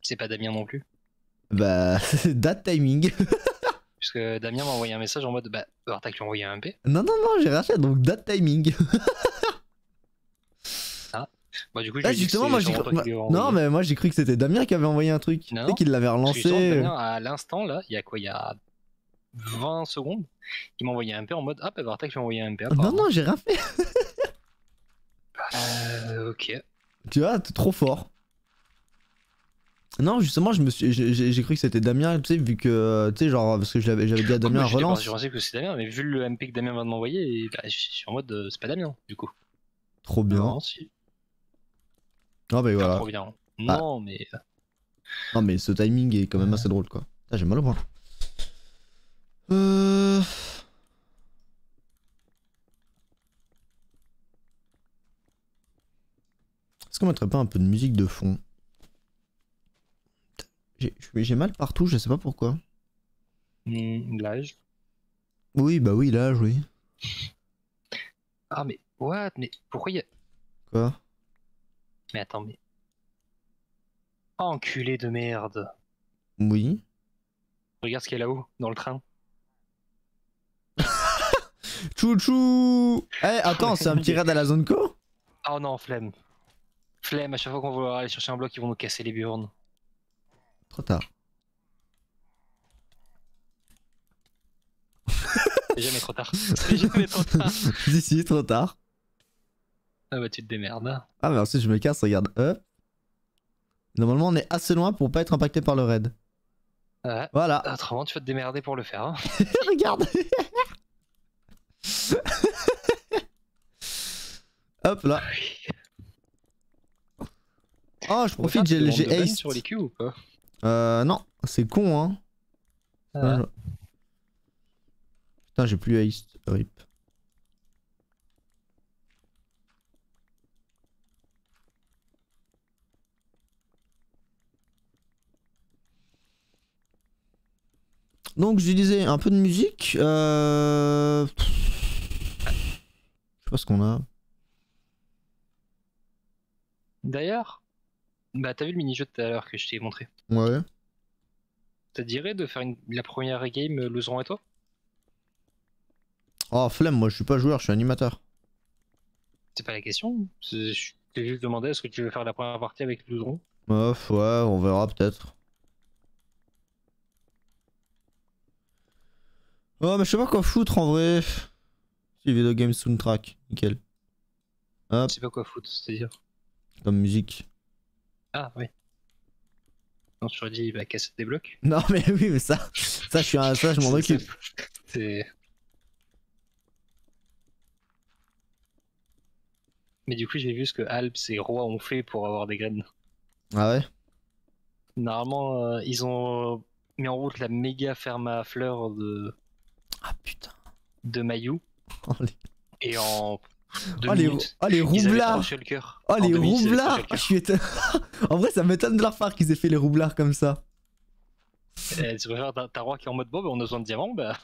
C'est pas Damien non plus. Bah, date timing. Puisque Damien m'a envoyé un message en mode bah, t'as qu'à lui envoyer un MP. Non, non, non, j'ai rien fait, donc date timing. Ah. Bah, du coup, je Là, lui ai dit que justement, c'est moi j'ai sûrement cru. toi qui lui as envoyé. Non, mais moi j'ai cru que c'était Damien qui avait envoyé un truc. Non, Tu sais qu'il l'avait parce que justement, relancé. Damien, à l'instant, là, il y a quoi? Il y a 20 secondes, il m'a envoyé un MP en mode ah, bah, Bartek lui a envoyé un MP Non, apparemment. non, j'ai rien fait. Ok. Tu vois, t'es trop fort. Non, justement, j'ai cru que c'était Damien, tu sais, vu que, tu sais, genre, parce que j'avais dit à Damien, Moi, j'étais pas relance. sûr, je pensais que c'était Damien, mais vu le MP que Damien va de m'envoyer, bah, je suis en mode c'est pas Damien, du coup. Trop bien. Non, si. Ah, bah Enfin, voilà. trop bien. Ah. Non, mais. Non, mais ce timing est quand même assez drôle, quoi. Ah, j'ai mal au bras. Est-ce qu'on mettrait pas un peu de musique de fond? J'ai mal partout, je sais pas pourquoi. L'âge. Oui, bah oui, là, oui. Ah, mais. What? Mais pourquoi il y a. Quoi? Mais attends, mais. Enculé de merde. Oui. Regarde ce qu'il y a là-haut, dans le train. Chouchou! Eh, attends, c'est un petit raid à la zone co? Oh non, flemme. Flemme, à chaque fois qu'on va aller chercher un bloc, ils vont nous casser les burnes. Trop tard. C'est jamais trop tard. C'est jamais trop tard. Si, si, trop tard. Ah bah tu te démerdes. Ah, mais ensuite je me casse, regarde. Hop. Normalement, on est assez loin pour pas être impacté par le raid. Ouais. Voilà. Autrement, tu vas te démerder pour le faire. Hein. Regarde. Hop là. Oh, je profite, j'ai ace. Sur les queues ou pas? Non, c'est con, hein. Ah. Putain, j'ai plus ace. Rip. Donc, je disais un peu de musique. Je sais pas ce qu'on a. D'ailleurs, bah t'as vu le mini-jeu de tout à l'heure que je t'ai montré? Ouais. Ça te dirait de faire la première game Loseron et toi? Oh, flemme, moi je suis pas joueur, je suis animateur. C'est pas la question. Je t'ai juste demandé est-ce que tu veux faire la première partie avec Loseron? Ouais, on verra peut-être. Oh, mais je sais pas quoi foutre en vrai. Si, Video Game Soundtrack, nickel. Hop, C'est pas quoi foutre, c'est-à-dire. comme musique. Ah oui. Non, tu aurais dit bah casse des blocs. Non, mais oui, mais ça, Ça, je m'en occupe. C'est- Mais du coup, j'ai vu ce que Alps et Roi ont fait pour avoir des graines. Ah ouais? Normalement, ils ont mis en route la méga ferme à fleurs Ah putain. de Mayu. Oh les, Et en deux oh, les, minutes, oh, les ils avaient 3 roublards. shulkers. Oh En les 2 minutes, ils avaient 3 roublards. Oh, je suis shulkers. En vrai, ça m'étonne de leur part qu'ils aient fait les roublards comme ça. Tu préfères ta Roi qui est en mode bon, bah, on a besoin de diamants, bah.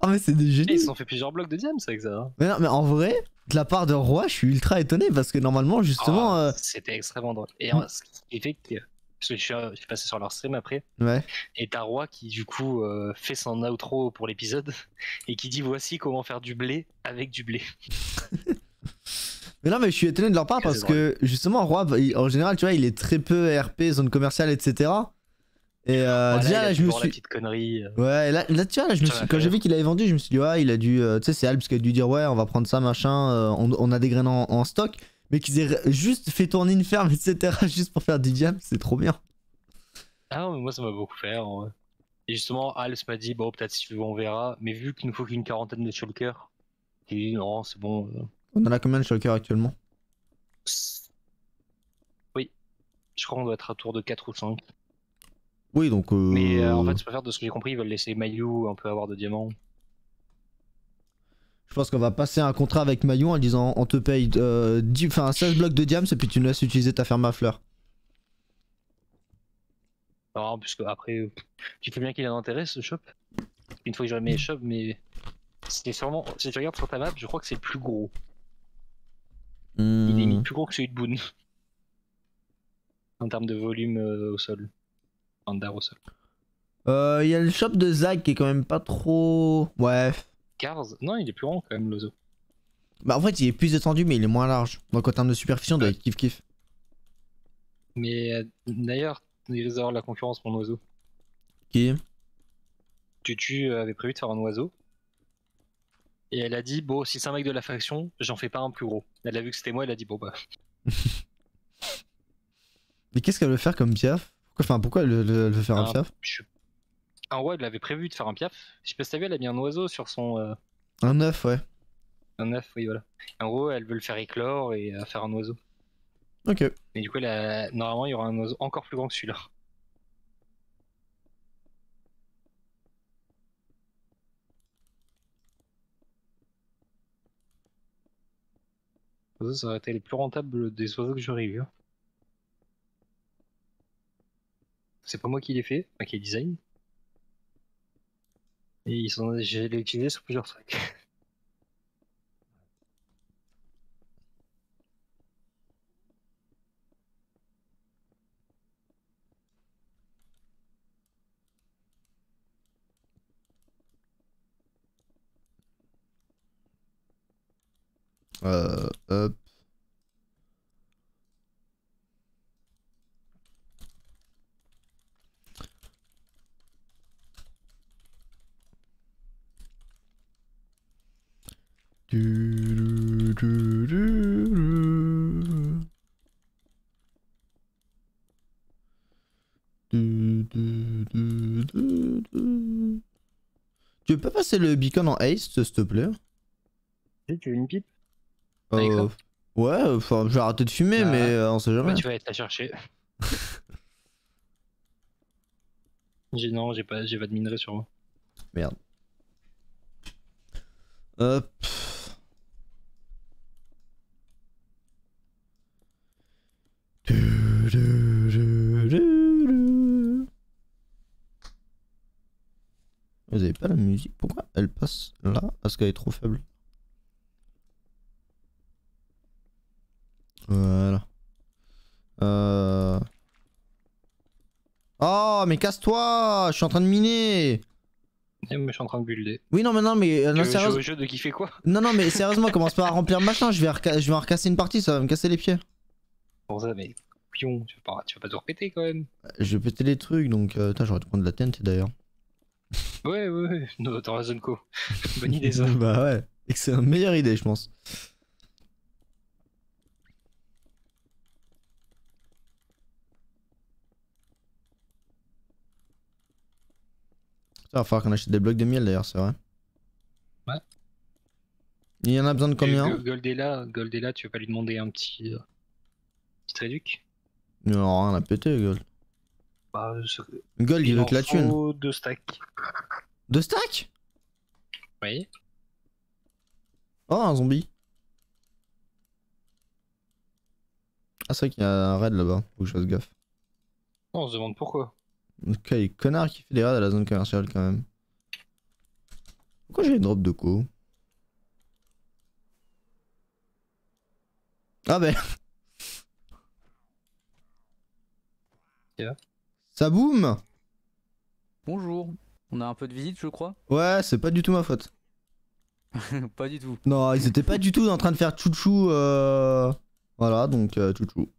Oh mais c'est des Et ils génies. se sont fait plusieurs blocs de diamants avec ça. Hein. Mais non, mais en vrai, de la part de Roi, je suis ultra étonné parce que normalement, justement. Ah, c'était extrêmement drôle. Et ce qui fait que. Parce que je suis passé sur leur stream après. Ouais. Et t'as Roi qui, du coup, fait son outro pour l'épisode. Et qui dit voici comment faire du blé avec du blé. Mais non, mais je suis étonné de leur part Très parce drôle. que justement, Roi, en général, tu vois, il est très peu RP, zone commerciale, etc. Et Voilà, déjà, il a là, pu je me voir la suis. petite connerie. Ouais, là, tu vois, là, Ça m'a quand fait j'ai rire. vu qu'il avait vendu, je me suis dit, ouais, il a dû. Tu sais, c'est Alps qui a dû dire, ouais, on va prendre ça, machin, on a des graines en stock. Mais qu'ils aient juste fait tourner une ferme, etc., juste pour faire du diable, c'est trop bien. Ah non, mais moi ça m'a beaucoup fait rire, en vrai. Et justement, Alps m'a dit bon, peut-être si tu veux, on verra. Mais vu qu'il nous faut qu'une quarantaine de shulkers, j'ai dit non, c'est bon. On en a combien de shulkers actuellement? Oui, je crois qu'on doit être à tour de 4 ou 5. Oui, donc. Mais en fait, je préfère de ce que j'ai compris, ils veulent laisser Mayu un peu avoir de diamants. Je pense qu'on va passer un contrat avec Maillon en disant on te paye 16 blocs de diams et puis tu nous laisses utiliser ta ferme à fleurs. Alors, puisque après, tu fais bien qu'il a un intérêt ce shop. Une fois que j'aurai mes shops, mais c'est sûrement, si tu regardes sur ta map, je crois que c'est le plus gros. Il est mis plus gros que celui de Boone. En termes de volume au sol. En d'art au sol. Il y a le shop de Zag qui est quand même pas trop. Ouais. Cars, non, il est plus grand quand même, l'oiseau. Bah en fait il est plus étendu mais il est moins large. Donc en termes de superficie on doit être kiff kiff. Mais d'ailleurs, il risque d'avoir de la concurrence, mon oiseau. Qui? Tutu avait prévu de faire un oiseau. Et elle a dit, bon, si c'est un mec de la faction, j'en fais pas un plus gros. Elle a vu que c'était moi, elle a dit, bon bah. Mais qu'est-ce qu'elle veut faire comme piaf? Pourquoi elle veut faire un piaf? Un roi, elle avait prévu de faire un piaf. Je sais pas si t'as vu, elle a mis un oiseau sur son. Un œuf, ouais. Un œuf, oui, voilà. En gros, elle veut le faire éclore et faire un oiseau. Ok. Et du coup, normalement, il y aura un oiseau encore plus grand que celui-là. Ça aurait été les plus rentables des oiseaux que j'aurais eu. Hein. C'est pas moi qui l'ai fait, enfin qui ai design. Et je l'ai utilisé sur plusieurs trucs. Hop. Tu veux pas passer le beacon en haste, s'il te plaît? Tu veux une pipe avec ça? Ouais, enfin, je vais arrêter de fumer, Bah, mais on sait jamais. bah, tu vas être la chercher. Non, j'ai pas de minerai sur moi. Merde. Hop. Vous avez pas la musique? Pourquoi elle passe là? Parce qu'elle est trop faible. Voilà. Oh, mais casse-toi! Je suis en train de miner! Et moi, je suis en train de builder. Oui, non, mais non, mais. Tu Non, veux jouer sérieusement. au jeu de qui fait quoi? Non, non, mais sérieusement, commence pas à remplir le machin. Je vais en recasser une partie, ça va me casser les pieds. Pour ça, mais pion, tu vas pas tout repéter quand même. Je vais péter les trucs, donc. Putain, j'aurais dû prendre de la TNT d'ailleurs. Ouais, no, dans la zone co. Bonne idée ça. Bah ouais. Excellent, meilleure idée, je pense. Il va falloir qu'on achète des blocs de miel d'ailleurs, c'est vrai. Ouais. Il y en a besoin de combien? Goldella, tu veux pas lui demander un petit réduc? Non, rien à péter, Gold. Bah, Gold, il veut en que la thune. faut 2 stacks. 2 stacks? Oui. Oh, un zombie. Ah, c'est vrai qu'il y a un raid là-bas, faut que je fasse gaffe. On se demande pourquoi. Quel connard qui fait des raids à la zone commerciale quand même. Pourquoi j'ai une drop de co? Ah ben. Yeah. Ça boum. Bonjour. On a un peu de visite, je crois. Ouais, c'est pas du tout ma faute. Pas du tout. Non, ils étaient pas du tout en train de faire chouchou. Voilà, donc chouchou.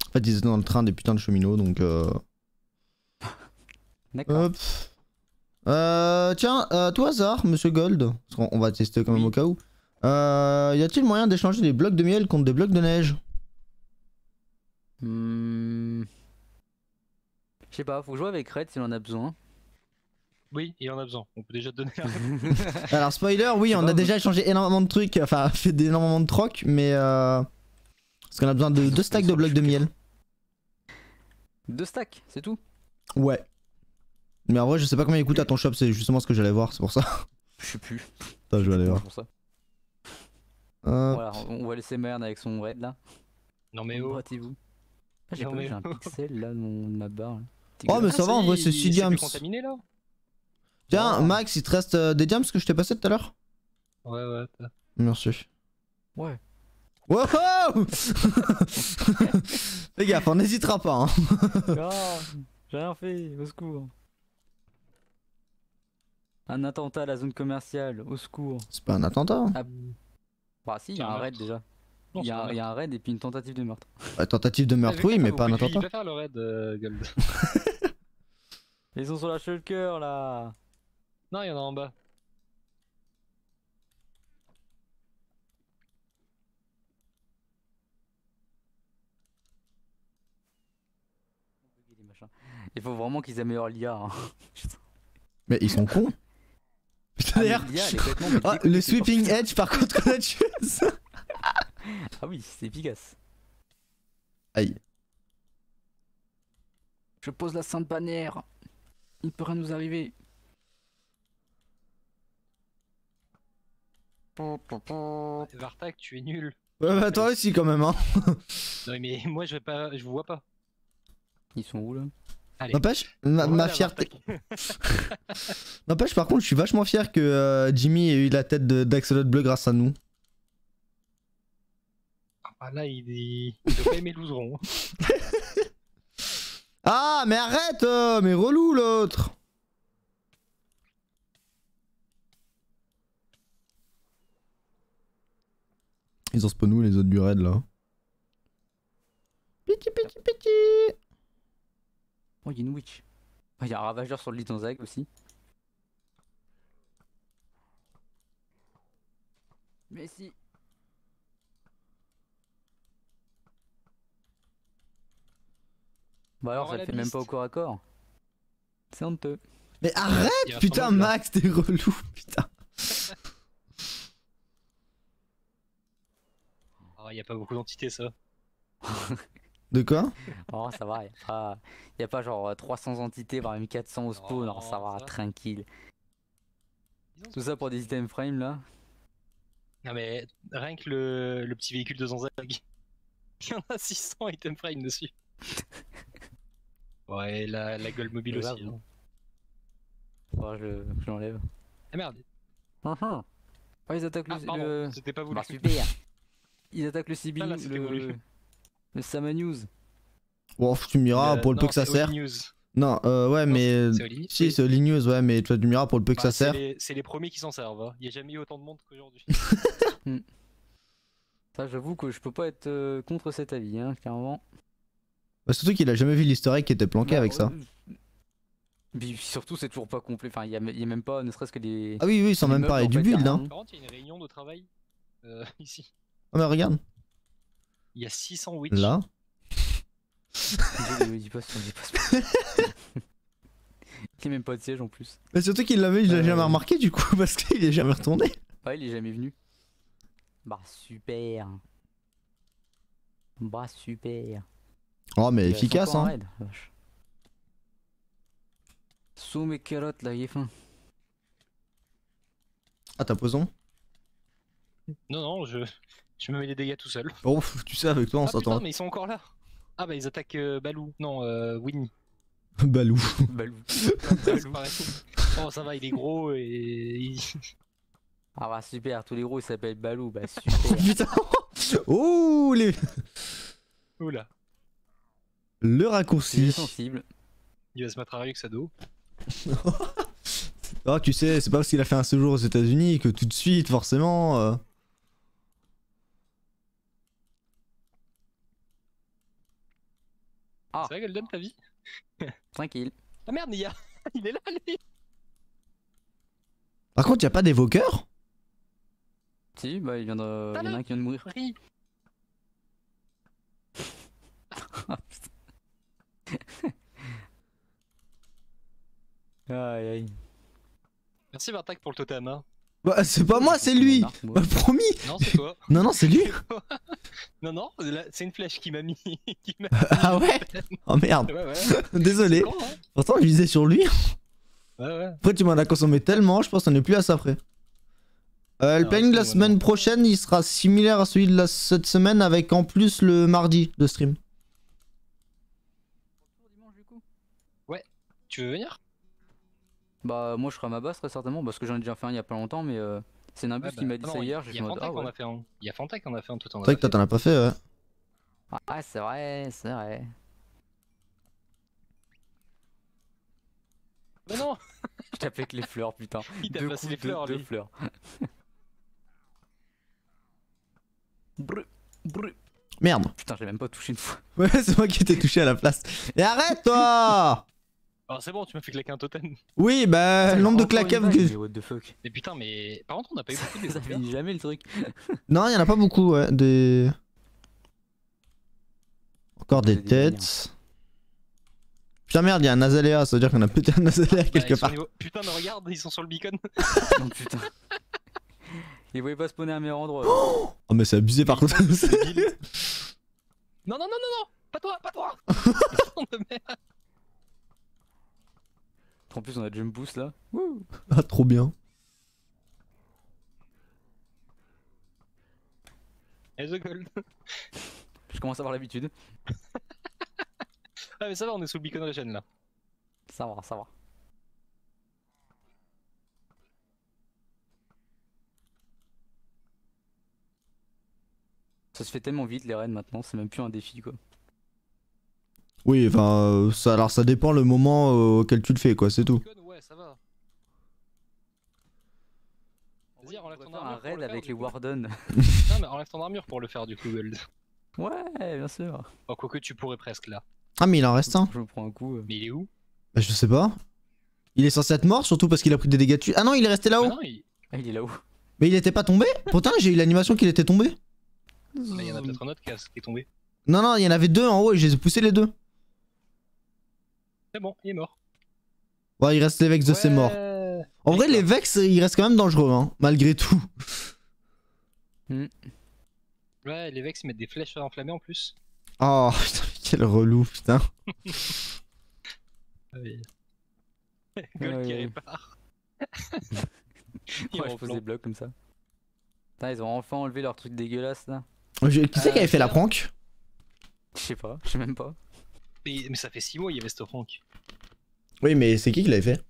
En fait, ils étaient dans le train des putains de cheminots, donc D'accord. hop. Tiens, tout hasard, monsieur Gold, parce qu'on va tester quand même au cas où. Y a-t-il moyen d'échanger des blocs de miel contre des blocs de neige? Je sais pas, faut jouer avec Red s'il en a besoin. Oui, il en a besoin. On peut déjà te donner un. Alors, spoiler, oui, on a déjà échangé énormément de trucs, enfin, fait énormément de troc, mais parce qu'on a besoin de 2 stacks de blocs de miel. 2 stacks, c'est tout. Ouais. Mais en vrai, je sais pas combien il coûte à ton shop, c'est justement ce que j'allais voir, c'est pour ça. Je sais plus. Attends, je vais aller voir. Pour ça. Hop. Voilà, on va laisser Mern avec son Red là. Non mais oh. Battez-vous. Ah, j'ai Non, pas vu, mais j'ai un oh. pixel là de ma barre. Là. Oh, mais ça va en vrai, c'est 6 diams. plus contaminé là. Tiens, Oh. Max, il te reste des diams que je t'ai passé tout à l'heure? Ouais. Merci. Ouais. Wow. Fais gaffe, on n'hésitera pas. Hein. Ah, j'ai rien fait, au secours. Un attentat à la zone commerciale, au secours. C'est pas un attentat. Hein. Ah, bah si, il y a C'est un un raid meurtre. déjà. Non, Il y a un raid et puis une tentative de meurtre. Ouais, tentative de meurtre, oui, mais pas un Il attentat. va faire le raid, Gold. Ils sont sur la shulker là. Non, il y en a en bas. Il faut vraiment qu'ils améliorent l'IA. Hein. Mais ils sont cons. Putain, d'ailleurs. l'IA, elle est complètement mais Ah, le déconnectée, sweeping quoi. edge, par contre, qu'on a tué ça. Ah oui, c'est efficace. Aïe. Je pose la sainte bannière. Il ne peut rien nous arriver. Vartak, tu es nul. Ouais, bah toi aussi quand même, hein. Non mais moi je vais pas, je vous vois pas. Ils sont où là? Allez. N'empêche, ma Voilà, fierté. Vartak. N'empêche, par contre, je suis vachement fier que Jimmy ait eu la tête d'Axolot Bleu grâce à nous. Ah là, il doit pas aimer Louzron. Ah, mais arrête, mais relou l'autre. Ils ont spawn où les autres du raid là? Piti piti piti. Oh, il y a une witch. Il y a un ravageur sur le lit Zag aussi. Mais si. Bah alors, Alors, ça la le fait même liste. pas au corps à corps. C'est honteux. Mais Il y arrête, a putain, un mob, là. Max, t'es relou, putain. Oh, y a pas beaucoup d'entités ça. De quoi? Oh, ça va, y a pas genre 300 entités, voire même 400 au spawn. Non, Non, ça va, ça va. tranquille. Disons, Tout ça pour des items frame là. Non mais rien que le petit véhicule de Zanzag, il y en a 600 item frame dessus. Ouais, la Gold Mobile Je aussi. l'avoue. Hein. Oh, je l'enlève. Ah merde. Oh, ils attaquent Ah le. pardon, c'était pas voulu. Bah super. Ils attaquent le CB, là, c'était voulu. le Sama News. Bon, tu me diras pour le peu non, que ça c'est sert. Oli News. Non, ouais, Non, mais. c'est Oli. Si, Oui. c'est Oli News, ouais, mais tu me diras pour le peu que Bah, ça sert. c'est les premiers qui s'en servent. Hein. Il y a jamais eu autant de monde qu'aujourd'hui. Ça, j'avoue que je peux pas être contre cet avis, hein, clairement. Bah, surtout qu'il a jamais vu l'easter egg qui était planqué avec ça. Puis surtout, c'est toujours pas complet. Enfin, il y a même pas, ne serait-ce que des. Ah oui, oui, sans des même meubles, parler en du fait, build, y a hein. rien. Par contre, il y a une réunion de travail ici. Ah, mais regarde, Il y a 600 witch. là. Dis pas, dis pas. Il n'y a même pas de siège en plus. Mais surtout qu'il l'avait, il l'a jamais remarqué du coup, parce qu'il est jamais retourné. Ouais, il est jamais venu. Bah super. Bah super. Oh, mais Il reste efficace, encore un hein. raid, vache. Sous mes carottes là, il est fin. Ah, t'as poison? Non, non, je me mets des dégâts tout seul. Oh, tu sais, avec toi, on Ah putain, s'attend. mais ils sont encore là. Ah bah ils attaquent Balou. Non, Winnie. Balou. Balou. C'est pareil. Oh ça va, il est gros et... Ah bah super, tous les gros ils s'appellent Balou, bah Oh super. putain. Oh, les... Oula. Le C'est raccourci. sensible. Il va se mettre à Ryuxado. Oh, tu sais, c'est pas parce qu'il a fait un séjour aux États-Unis que tout de suite, forcément. Ah. C'est vrai Golden ta vie? Tranquille. Ah merde, Nia. Il est là lui. Par contre, y a pas d'évoqueur? Si, bah il vient de. Il y en a un qui vient de mourir. Ri. Ah, putain. Aïe aïe. Merci Bartak pour le totem hein. Bah, c'est pas moi, c'est lui. Bah, promis. Non c'est toi. Non, non, c'est lui. Non non, c'est une flèche qui m'a mis. qui m'a Ah ouais? Oh merde. Ouais ouais. Désolé. Con, hein. Pourtant, je visais sur lui. Ouais ouais. Après, tu m'en as consommé tellement, je pense qu'on est plus à ça près. Le Non, planning de la excuse-moi, semaine non. prochaine, il sera similaire à celui de cette semaine, avec en plus le mardi de stream. Tu veux venir? Bah moi je serai à ma base très certainement parce que j'en ai déjà fait un il y a pas longtemps mais c'est Nimbus Ouais, qui m'a dit non, ça hier, il j'ai y fait a en mode Fanta ah qu'on ouais. a fait un. Il y a Fanta qu'on a fait un tout en C'est vrai que toi, t'en as pas fait, ouais. Ah c'est vrai, c'est vrai. Mais non. Je tape avec les fleurs putain. Il t'a Deux passé coups, les fleurs deux lui. fleurs. Brr, brr. Merde. Putain j'ai même pas touché une fois. Ouais, c'est moi qui t'ai touché à la place. Et arrête, toi. Alors c'est bon, tu m'as fait claquer un totem. Oui, bah, le nombre de Encore une claquettes vague, que... mais what the fuck. Mais putain, mais par contre, on n'a pas eu beaucoup de Ça finit jamais le truc. Non, il y en a pas beaucoup, ouais. Des... Encore des Des délires. têtes. Putain, merde, il y a un Azalea, ça veut dire qu'on a peut-être un Azalea quelque part. Putain, mais regarde, ils sont sur le beacon. Non putain. Ils voulaient pas spawner à meilleur endroit. Oh, mais c'est abusé par contre. Non, non, non, non, non, pas toi, pas toi. Putain de merde. En plus on a jump boost là. Ah, trop bien. Et the gold. Je commence à avoir l'habitude. Ah, mais ça va, on est sous le beacon regen là. Ça va, ça va. Ça se fait tellement vite les raids maintenant, c'est même plus un défi quoi. Oui, enfin, ça, alors ça dépend le moment auquel tu le fais, quoi, c'est tout. Beacon, ouais, ça va. Vas-y, On enlève pourrait ton faire un armure. pour raid le faire, avec du les coup. Warden. Non, mais enlève ton armure pour le faire du coup, gold. Ouais, bien sûr. Enfin, quoique tu pourrais presque là. Ah, mais il en reste un. Je me prends un coup. Mais il est où? Bah, je sais pas. Il est censé être mort, surtout parce qu'il a pris des dégâts dessus. Ah non, il est resté Ah là-haut. non, Ah, il est là-haut. Mais il était pas tombé. Pourtant, j'ai eu l'animation qu'il était tombé. il y en a peut-être un autre qui est tombé. Non, non, il y en avait deux en haut et je les ai poussés les deux. C'est bon, il est mort. Ouais, il reste les Vex de ses morts. En vrai, les Vex, ils restent quand même dangereux, hein, malgré tout. Ouais, les Vex ils mettent des flèches enflammées en plus. Oh, putain, quel relou, putain. Oui. Gold qui Ouais. répare. Il Ouais, je pose replante. des blocs comme ça. Putain, ils ont enfin enlevé leur truc dégueulasse là. Qui c'est qui avait fait la ça. prank? Je sais pas, je sais même pas. Mais ça fait 6 mois, il y avait ce Frank. Oui, mais c'est qui l'avait fait?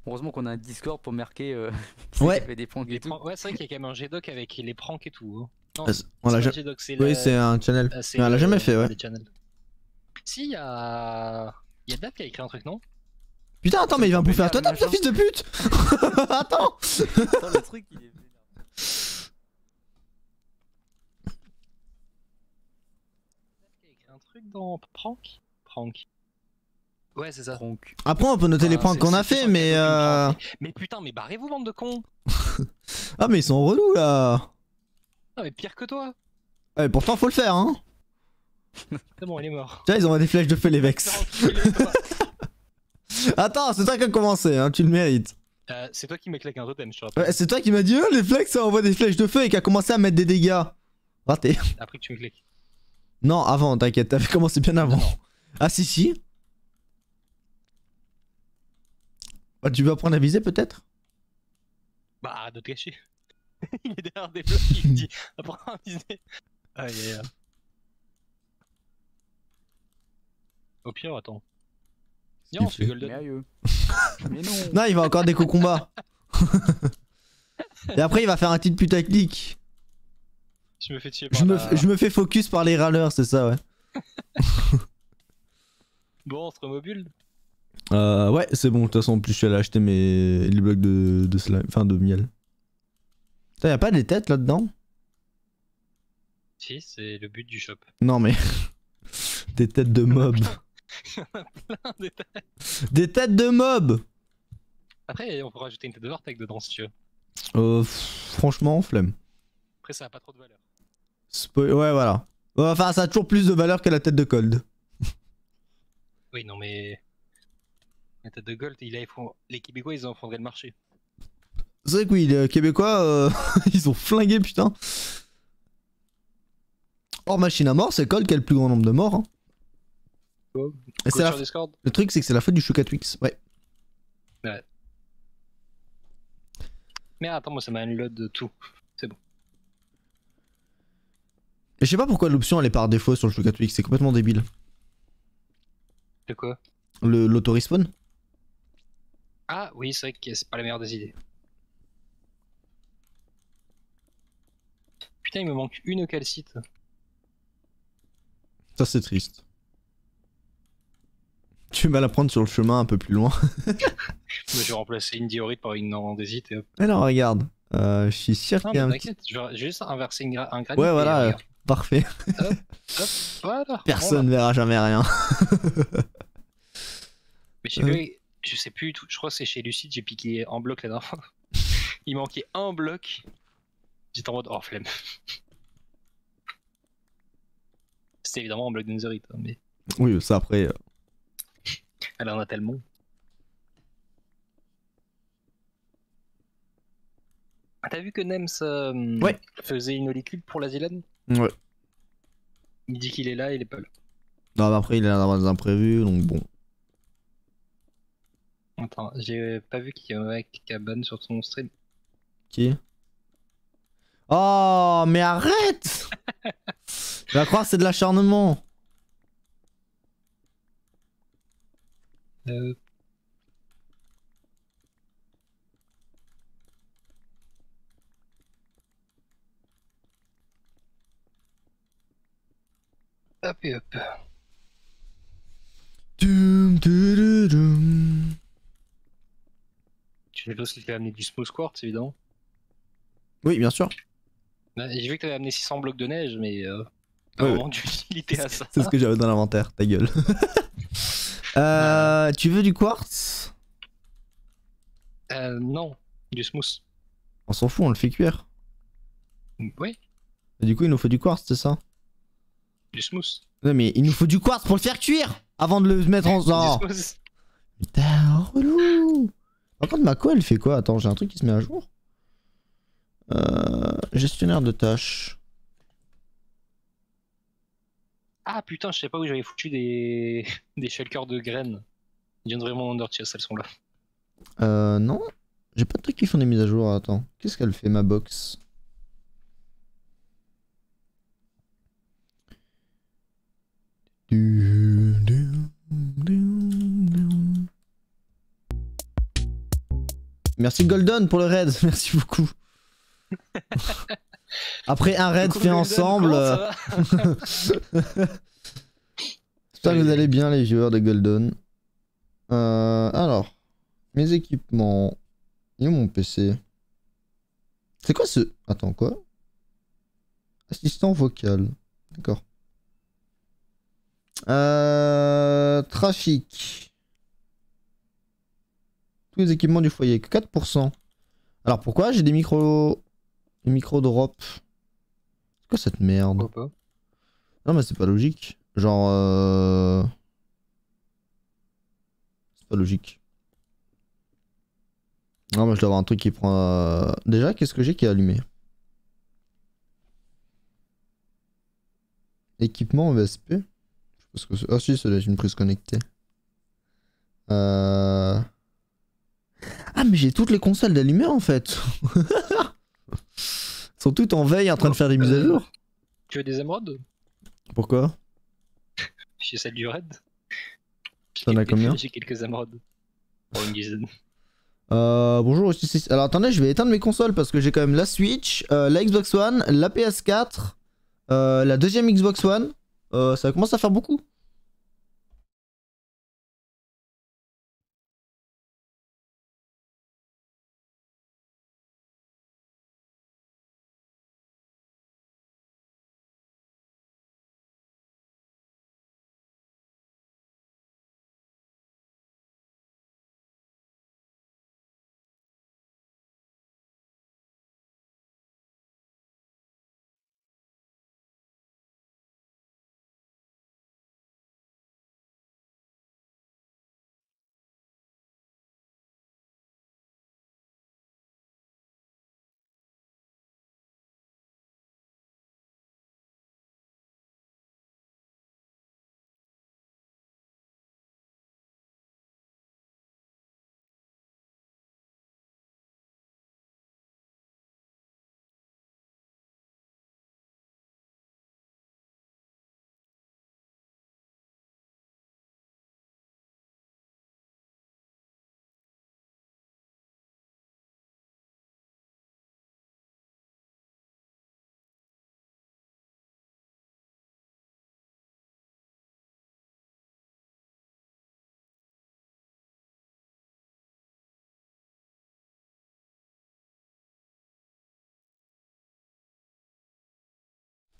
Heureusement qu'on a un Discord pour marquer Ouais. qui fait des pranks et tout. Ouais, c'est vrai qu'il y a quand même un G-Doc avec les pranks et tout. hein. Non, On l'a c'est jamais... pas G-Doc, c'est Oui, la- c'est un channel. c'est Mais on l'a le- jamais fait, ouais. les channels. Si, il y a. Il y a Dap qui a écrit un truc, non? Putain, attends, mais il va me bouffer un Machin. totem, ce fils de pute. Attends. Attends, le truc il est vénère. Dap qui a écrit un truc dans Prank? Prank. Ouais, c'est ça. Prank. Après, on peut noter les Ah, pranks c'est- qu'on a c'est fait, sur le mais cadeau d'une prank. Mais putain, mais barrez-vous, bande de cons! Ah, mais ils sont relous là. Ah, mais pire que toi! Ouais, pourtant, faut le faire, hein. C'est bon, il est mort. Tiens, ils envoient des flèches de feu, les Vex. Attends, c'est toi qui as commencé, hein, tu le mérites. C'est toi qui m'as claqué un totem, je te rappelle. Ouais, c'est toi qui m'as dit, les flex, ça envoie des flèches de feu et qui a commencé à mettre des dégâts. Raté. Après que tu me claques. Non, avant, t'inquiète, t'avais commencé bien avant. Non. Ah, si. Bah, tu veux apprendre à viser peut-être? Bah, arrête de te cacher. Il est derrière des blocs, il me dit apprends à viser. Aïe aïe aïe. Au pire, attends. Viens, on se fait golden. Merveilleux. Mais non. Non, il va encore déco combat. Et après, il va faire un titre putaclic. Je me fais tuer par Je me fais focus par les râleurs, c'est ça, ouais. Bon, on se remobule. Ouais, c'est bon, de toute façon, en plus, je suis allé acheter les blocs de slime, enfin de miel. Putain, y'a pas des têtes là-dedans? Si, c'est le but du shop. Non, mais. Des têtes de mobs. Il y en a plein de têtes. Des têtes de mobs! Après, on peut rajouter une tête de Vortex dedans si tu veux. Franchement, flemme. Après, ça a pas trop de valeur. Ouais, voilà. Enfin, ça a toujours plus de valeur que la tête de Cold. Oui, non, mais. La tête de Gold, les Québécois, ils en fendraient le marché. C'est vrai que oui, les Québécois, ils ont flingué, putain. Hors machine à mort, c'est Cold qui a le plus grand nombre de morts. Hein. Oh. Et c'est Sur Discord. Le truc, c'est que c'est la faute du Chocatwix. Ouais. Ouais. Mais attends, moi ça m'a unload de tout. C'est bon. Et je sais pas pourquoi l'option elle est par défaut sur le Chocatwix, c'est complètement débile. De quoi? L'auto-respawn? Ah oui, c'est vrai que c'est pas la meilleure des idées. Putain, il me manque une calcite. Ça, c'est triste. Tu vas la prendre sur le chemin un peu plus loin. Je vais remplacer une diorite par une andésite et hop. Alors, regarde. Je suis sûr Non, qu'il y a mais un petit... t'inquiète, je vais juste inverser un granit. Ouais, et voilà, regarde. parfait. Hop, voilà. Personne Bon, bah. verra jamais rien. Mais je sais plus, je crois que c'est chez Lucide, j'ai piqué un bloc la dernière fois. Il manquait un bloc. J'étais en mode, oh flemme. C'était évidemment un bloc d'Unzerite, hein, mais Oui, ça après... elle en a tellement. T'as vu que Nems Ouais. faisait une molécule pour l'Asilan? Ouais. Il dit qu'il est là, il est pas là. Non, mais après, il a l'air d'avoir des imprévus, donc bon. Attends, j'ai pas vu qu'il y avait Cabane sur son stream. Qui? Oh, mais arrête! Tu vas croire que c'est de l'acharnement. Hop et hop. Dum, dum, dum. Tu sais qu'il t'a amené du smooth quartz évidemment. Oui, bien sûr. J'ai vu que t'avais amené 600 blocs de neige, mais Ouais, vraiment d'utilité à ça. C'est ce que j'avais dans l'inventaire, ta gueule. Tu veux du quartz? Non, du smooth. On s'en fout, on le fait cuire. Oui, Et du coup, il nous faut du quartz, c'est ça? du smooth. Non, mais il nous faut du quartz pour le faire cuire avant de le mettre en... Oh. Du smooth. Putain, relou. Par contre, ma co, elle fait quoi? Attends, j'ai un truc qui se met à jour. Gestionnaire de tâches. Ah putain, je sais pas où j'avais foutu des shulkers de graines. Ils viennent vraiment under chest, elles sont là. Non. J'ai pas de trucs qui font des mises à jour. Attends. Qu'est-ce qu'elle fait, ma box? Merci Golden pour le raid. Merci beaucoup. Après un raid Coucou, fait Golden, ensemble. comment ça va? J'espère que vous allez bien, les viewers de Golden. Alors, mes équipements. Il est où mon PC? C'est quoi ce... Attends, quoi? Assistant vocal. D'accord. Trafic. Tous les équipements du foyer, que 4%. Alors pourquoi j'ai des micros... Des micro drop? C'est quoi cette merde? Pourquoi pas? Non mais c'est pas logique. Genre c'est pas logique. Non mais je dois avoir un truc qui prend... Déjà qu'est-ce que j'ai qui est allumé? Équipement VSP. Parce que ah si, ça doit être une prise connectée. Ah mais j'ai toutes les consoles d'allumées en fait. Elles sont toutes en veille en train de faire des mises à jour. Tu veux des émeraudes? Pourquoi? J'ai celle du raid. T'en as combien? J'ai quelques émeraudes. Pour une dizaine. Bonjour aussi. Alors attendez, je vais éteindre mes consoles parce que j'ai quand même la Switch, la Xbox One, la PS4, la deuxième Xbox One. Ça commence à faire beaucoup.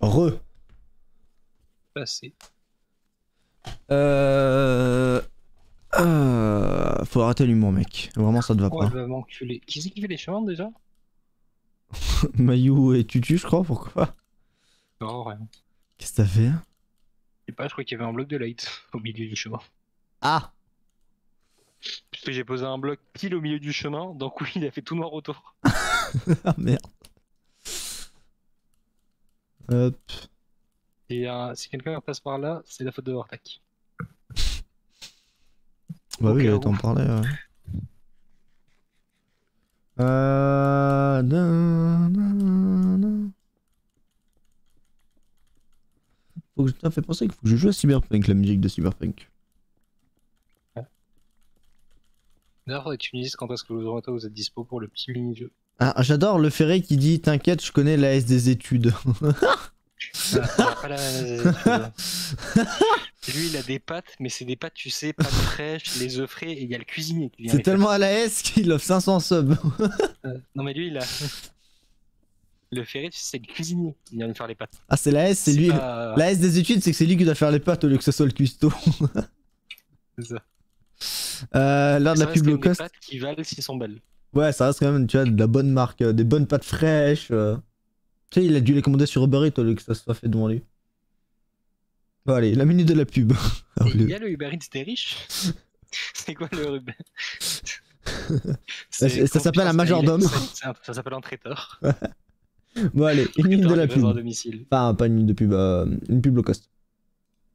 Re. Passé. Faut arrêter l'humour mec. Vraiment ça te va Oh, pas. elle va m'enculer. Qui c'est qui fait les chemins déjà? Mayu et Tutu je crois, pourquoi? Non, rien. Qu'est-ce que t'as fait? Je sais pas, je crois qu'il y avait un bloc de light au milieu du chemin. Ah. Puisque j'ai posé un bloc pile au milieu du chemin, donc oui, il a fait tout noir autour. Ah merde. Hop. Et si quelqu'un passe par là, c'est la faute de Vortac. Bah Au oui, cas j'allais où. t'en parler. Ouais. Faut que je... Ça me fait penser qu'il faut que je joue à Cyberpunk, la musique de Cyberpunk. D'ailleurs, faudrait que tu me dises quand est-ce que vous êtes dispo pour le petit mini-jeu. Ah, j'adore le ferré qui dit t'inquiète, je connais l'AS des études. On a pas la... Lui, il a des pâtes, mais c'est des pâtes, tu sais, pâtes fraîches, les œufs frais, et il y a le cuisinier qui vient C'est les tellement faire. à l'AS qu'il offre 500 subs. Non, mais lui, il a. Le ferré, tu sais, c'est le cuisinier qui vient lui faire les pâtes. Ah, c'est l'AS, c'est lui. Pas... L'AS des études, c'est que c'est lui qui doit faire les pâtes au lieu que ce soit le cuistot. C'est ça. L'heure de la Ça reste pub quand low même des cost. pâtes qui valent s'ils sont belles. Ouais, ça reste quand même, tu vois, de la bonne marque, des bonnes pâtes fraîches. Tu sais, il a dû les commander sur Uber Eats au lieu que ça soit fait devant lui. Bon, allez, la minute de la pub. Et il y a le Uber Eats des riches. C'est quoi le Uber Ça s'appelle un majordome. Ça s'appelle un traiteur. Bon, allez, une minute de la pub. À domicile. Enfin, pas une minute de pub, une pub low cost.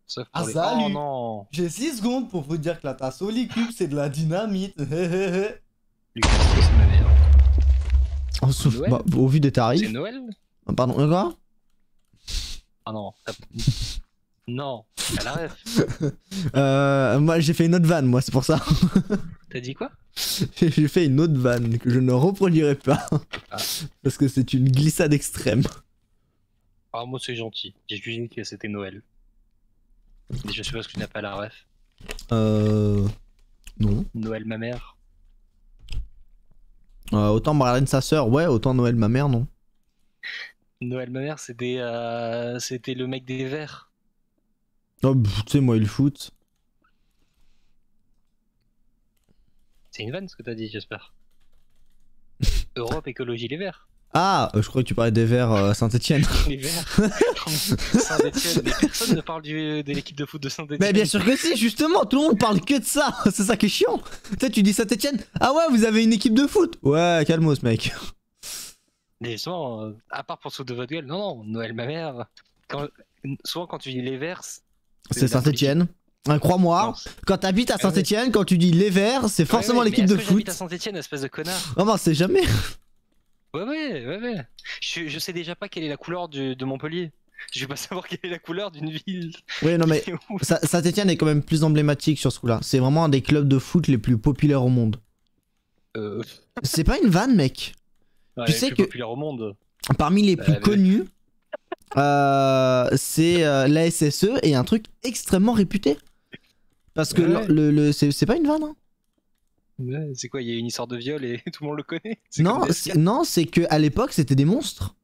Sauf Ah, pour les... salut. Oh non. J'ai 6 secondes pour vous dire que la tasse Holy-Cube, c'est de la dynamite. Lucas, c'est ma mère. Noël Bah, au vu des C'est tarifs. Noël? Pardon, quoi? Ah non. Non, à la ref. Moi j'ai fait une autre vanne, moi, c'est pour ça. T'as dit quoi? J'ai fait une autre vanne que je ne reproduirai pas. Ah. Parce que c'est une glissade extrême. Ah, moi c'est gentil. J'ai juste dit que c'était Noël. Et je suppose que tu n'as pas la ref. Non. Noël ma mère. Autant Marlène sa sœur, ouais, autant Noël ma mère, non. Noël ma mère, c'était le mec des Verts. Oh, tu sais, moi, il foot. C'est une vanne ce que t'as dit, j'espère. Europe Écologie Les Verts. Ah, je crois que tu parlais des Verts à Saint-Etienne. Les Verts. Saint-Etienne. Mais personne ne parle de l'équipe de foot de Saint-Etienne. Mais bien sûr que si, justement, tout le monde parle que de ça. C'est ça qui est chiant. Tu sais, tu dis Saint-Etienne. Ah ouais, vous avez une équipe de foot. Ouais, calmos, mec. Mais justement, à part pour ce de votre gueule, non, Noël ma mère. Souvent quand tu dis les Verts, C'est Saint-Etienne. Crois-moi, quand t'habites à Saint-Etienne, quand tu dis les Verts, c'est forcément l'équipe de foot. J'habite à Saint-Etienne, espèce de connard. Non, non, c'est jamais. Ouais. Je sais déjà pas quelle est la couleur de Montpellier. Je vais pas savoir quelle est la couleur d'une ville. Oui, non, mais Saint-Etienne est quand même plus emblématique sur ce coup-là. C'est vraiment un des clubs de foot les plus populaires au monde. C'est pas une vanne, mec. Ouais, tu sais plus que populaire au monde. parmi les plus connus, c'est la SSE et un truc extrêmement réputé. Parce que c'est pas une vanne, hein. Ouais, c'est quoi, il y a une histoire de viol et tout le monde le connaît? Non, c'est que à l'époque c'était des monstres.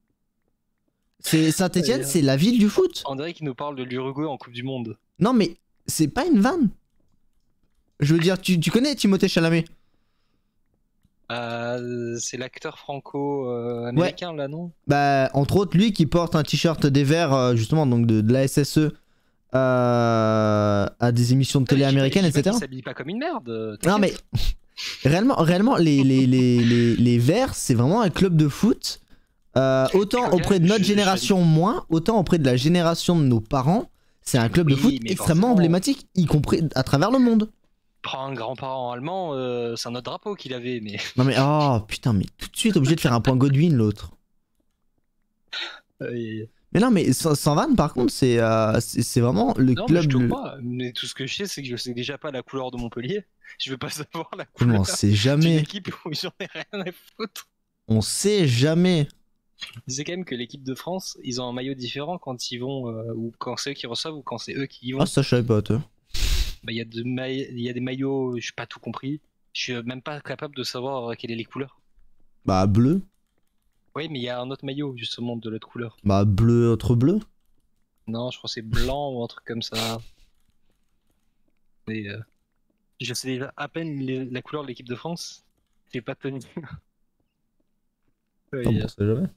Saint-Etienne, c'est la ville du foot. On dirait qu'il nous parle de l'Uruguay en Coupe du Monde. Non, mais c'est pas une vanne. Je veux dire, tu connais Timothée Chalamet? C'est l'acteur franco-américain là, non? Bah, entre autres, lui qui porte un t-shirt des Verts, justement, donc de la SSE, à des émissions de télé américaines, etc. Il s'habille pas comme une merde. Non, mais réellement, les Verts, c'est vraiment un club de foot. Autant auprès de notre génération moins, autant auprès de la génération de nos parents, c'est un club de foot extrêmement emblématique, y compris à travers le monde. Prends un grand-parent allemand, c'est un autre drapeau qu'il avait, mais... Non mais oh putain, mais tout de suite obligé de faire un point Godwin l'autre. Mais non, mais sans vanne par contre, c'est vraiment le club... Non, mais je te crois, mais tout ce que je sais, c'est que je sais déjà pas la couleur de Montpellier. Je veux pas savoir la couleur. On sait jamais. D'une équipe où j'en ai rien à foutre. On sait jamais. Tu sais quand même que l'équipe de France, ils ont un maillot différent quand ils vont, ou quand c'est eux qui reçoivent, ou quand c'est eux qui y vont. Ah, ça je savais pas, toi. Bah, il y a des maillots, je suis pas tout compris. Je suis même pas capable de savoir quelles sont les couleurs. Bah, bleu. Oui, mais il y a un autre maillot, justement, de l'autre couleur. Bah, bleu, autre bleu. Non, je crois que c'est blanc ou un truc comme ça. Et je sais déjà à peine la couleur de l'équipe de France. J'ai pas tenu. Ouais, on sait jamais.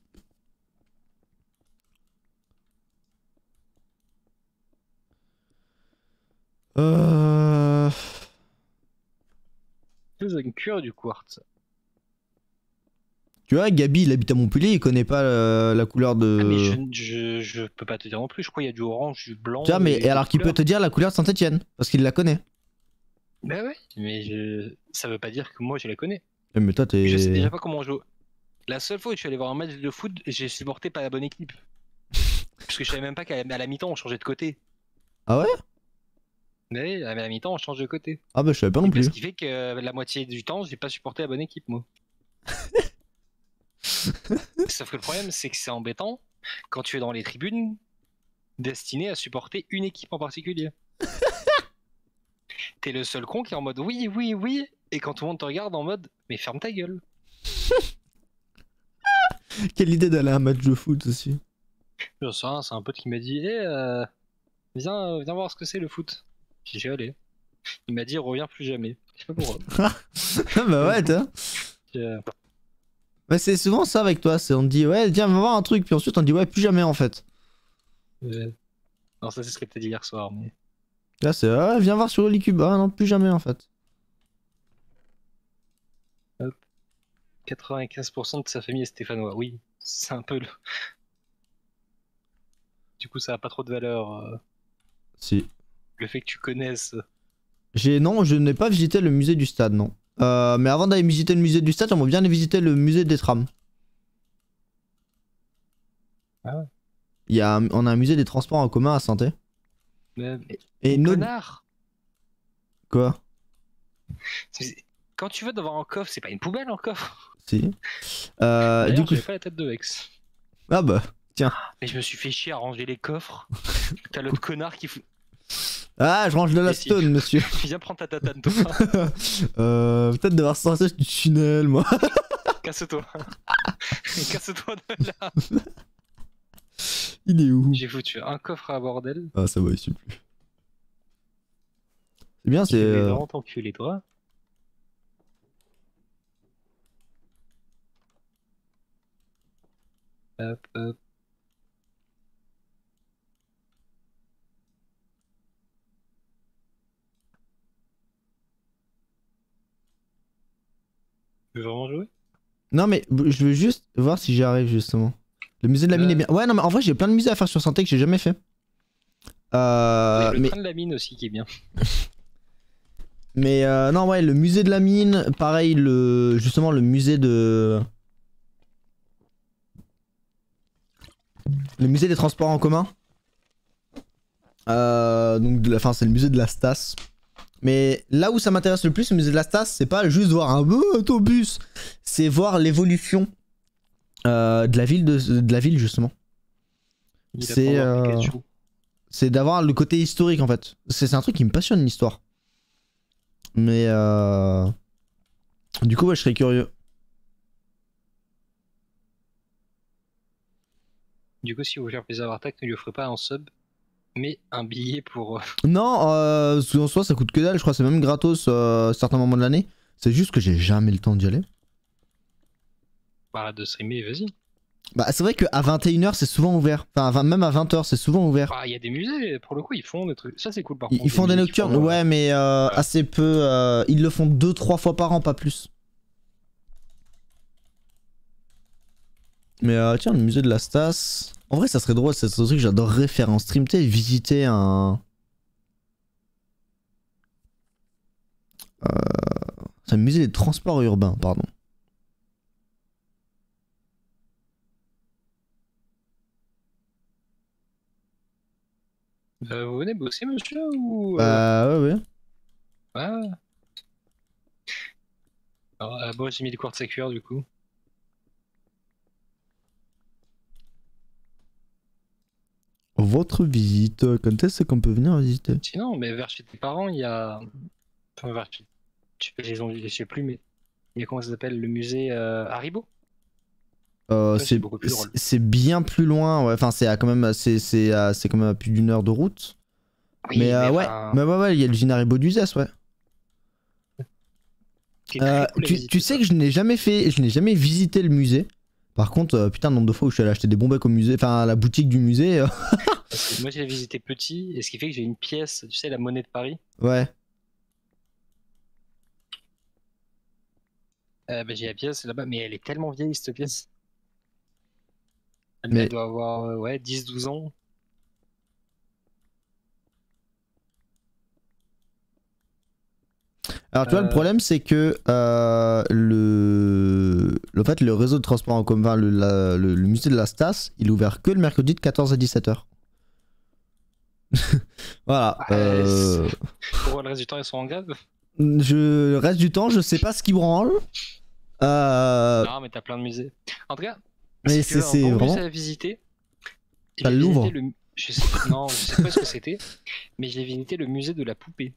C'est une cure du quartz. Tu vois, Gabi, il habite à Montpellier, il connaît pas la couleur de... Ah, mais je peux pas te dire non plus, je crois qu'il y a du orange, du blanc... Tu vois, mais alors qu'il peut te dire la couleur de Saint-Etienne, parce qu'il la connaît. Bah ouais, mais ça veut pas dire que moi je la connais. Mais toi, t'es... Je sais déjà pas comment on joue. La seule fois où je suis allé voir un match de foot, j'ai supporté pas la bonne équipe. Parce que je savais même pas qu'à la mi-temps on changeait de côté. Ah ouais? Mais à la mi-temps on change de côté. Ah bah je savais pas non plus. Ce qui fait que la moitié du temps j'ai pas supporté la bonne équipe moi. Sauf que le problème c'est que c'est embêtant quand tu es dans les tribunes destinées à supporter une équipe en particulier. T'es le seul con qui est en mode oui, et quand tout le monde te regarde en mode mais ferme ta gueule. Quelle idée d'aller à un match de foot aussi. C'est un pote qui m'a dit viens voir ce que c'est le foot. J'ai allé. Il m'a dit reviens plus jamais. Je sais pas pourquoi. Bah ouais, t'as. Bah c'est souvent ça avec toi, on te dit ouais tiens va voir un truc, puis ensuite on te dit ouais plus jamais en fait. Non ça c'est ce que t'as dit hier soir mais... Là c'est ouais viens voir sur Holicube, ah non plus jamais en fait. Hop. 95% de sa famille est stéphanois, oui, c'est un peu le... Du coup ça a pas trop de valeur. Si. Le fait que tu connaisses... Non, je n'ai pas visité le musée du stade, non. Mais avant d'aller visiter le musée du stade, j'aimerais bien aller visiter le musée des trams. Ah ouais. On a un musée des transports en commun à Saint-Étienne. Et connard. Quoi? Quand tu vas devant un coffre, c'est pas une poubelle un coffre? Si. Du coup... j'avais pas la tête de Vex. Ah bah, tiens. Mais je me suis fait chier à ranger les coffres. T'as l'autre connard qui fout... Ah, je range de la stone, monsieur. Viens prendre ta tatane, toi. Peut-être devoir sortir du tunnel, moi. Casse-toi. Casse-toi de là. Il est où? J'ai foutu un coffre à bordel. Ah, ça va, il suit plus. C'est bien, c'est... vraiment t'enculer, toi. Hop, hop. Tu veux vraiment jouer? Non, mais je veux juste voir si j'y arrive justement. Le musée de la mine est bien. Ouais, non, mais en vrai, j'ai plein de musées à faire sur Santé que j'ai jamais fait. Il y a le Mais, train de la mine aussi qui est bien. non, ouais, le musée de la mine, pareil, justement, le musée de. Le musée des transports en commun. Donc, enfin, c'est le musée de la Stas. Mais là où ça m'intéresse le plus, le musée de la Stas, c'est pas juste voir un autobus, c'est voir l'évolution de la ville, de la ville justement. Il C'est attend voir Pikachu. c'est d'avoir le côté historique en fait. C'est un truc qui me passionne l'histoire. Mais du coup, ouais, je serais curieux. Du coup, si vous voulez faire plaisir à Artak, ne lui offrez pas un sub, mais un billet pour. Non, en soi, ça coûte que dalle. Je crois que c'est même gratos à certains moments de l'année. C'est juste que j'ai jamais le temps d'y aller. Arrête de streamer, vas-y. Bah, c'est vrai qu'à 21h, c'est souvent ouvert. Enfin, même à 20h, c'est souvent ouvert. Ah, il y a des musées, pour le coup, ils font des trucs. Ça, c'est cool par Ils, contre. ils font des musées qui nocturnes, font, ouais, mais assez peu. Ils le font 2-3 fois par an, pas plus. Mais tiens, le musée de la Stas. En vrai, ça serait drôle, c'est un truc que j'adorerais faire en stream, tu sais, visiter un. C'est un musée des transports urbains, pardon. Vous venez bosser, monsieur, ou. Ouais, ouais. Ah. Alors, bon, j'ai mis les cours de sécurité du coup. Votre visite, quand est-ce qu'on peut venir visiter? Sinon, mais vers chez tes parents, il y a. Enfin, vers chez. Je sais plus, mais. Il y a comment ça s'appelle? Le musée Haribo? Ça, c'est beaucoup plus drôle. C'est bien plus loin, ouais. Enfin, c'est quand même, c'est quand même à plus d'une heure de route. Oui, Mais ouais, enfin, ouais, il y a le Ginaribo d'Uzès, ouais. qui est très cool à visiter, Tu sais ça. que je n'ai jamais fait, je n'ai jamais visité le musée. Par contre, putain, le nombre de fois où je suis allé acheter des bonbecs au musée, enfin à la boutique du musée, Parce que moi, j'ai visité petit, et ce qui fait que j'ai une pièce, tu sais, la monnaie de Paris. ouais. Bah, j'ai la pièce là-bas, mais elle est tellement vieille, cette pièce. Elle Mais doit avoir ouais, 10-12 ans. alors tu vois, le problème c'est que en fait, le réseau de transport en commun, le musée de la Stas, il est ouvert que le mercredi de 14 à 17h. Voilà. Pour le reste du temps, ils sont en grève. Le reste du temps, je sais pas ce qui branle. Non, mais t'as plein de musées. En tout cas, Mais si tu veux un c'est bon vraiment. musée à visiter, T'as j'ai le visité Louvre. le. Non, je sais pas ce que c'était, mais j'ai visité le musée de la poupée.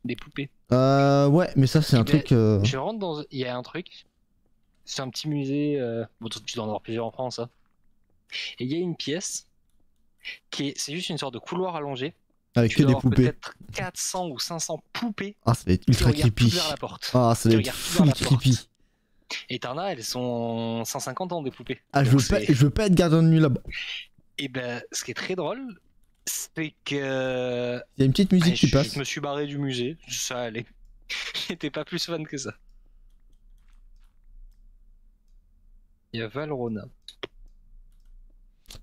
Des poupées. Ouais, mais ça c'est Eh un ben, truc. je rentre dans. Il y a un truc. C'est un petit musée. Bon, tu dois en avoir plusieurs en France, hein. Et il y a une pièce qui est. C'est juste une sorte de couloir allongé. Avec Tu que dois des avoir poupées. peut-être 400 ou 500 poupées Ah, ça va être qui ultra regardent toutes creepy. vers la porte. Ah, ça Qui va être regardent toutes vers full la porte. creepy. Et t'en as, elles sont 150 ans des poupées. Ah, Donc c'est. je veux pas être gardien de nuit là-bas. Et ben, ce qui est très drôle, c'est que. Il y a une petite musique qui Je passe. me suis barré du musée, ça allait. J'étais pas plus fan que ça. Il y a Valrona.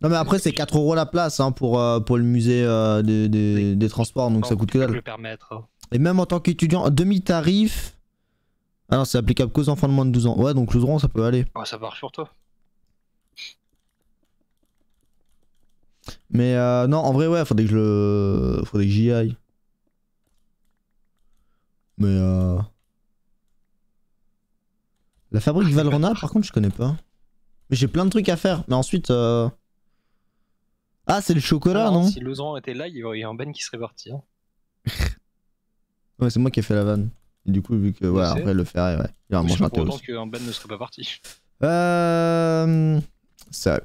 Non, mais après, c'est 4 € la place hein, pour le musée des transports, donc ça coûte que Je peux dalle. le permettre. Et même en tant qu'étudiant, demi-tarif. Ah non, c'est applicable qu'aux enfants de moins de 12 ans. Ouais, donc le droit, ça peut aller. Oh, ça marche sur toi. Mais non, en vrai, ouais, faudrait que j'y aille. Mais la fabrique Valrhona, par contre, je connais pas. Mais j'ai plein de trucs à faire. Mais ensuite. Ah, c'est le chocolat, Alors, non? si Lausanne était là, il y a un Ben qui serait parti. Hein. Ouais, c'est moi qui ai fait la vanne. Et du coup, vu que. Ouais, sais. après, le ferret, ouais. Il va C'est manger pas un thé pour autant aussi. qu'un Ben ne serait pas parti. C'est vrai.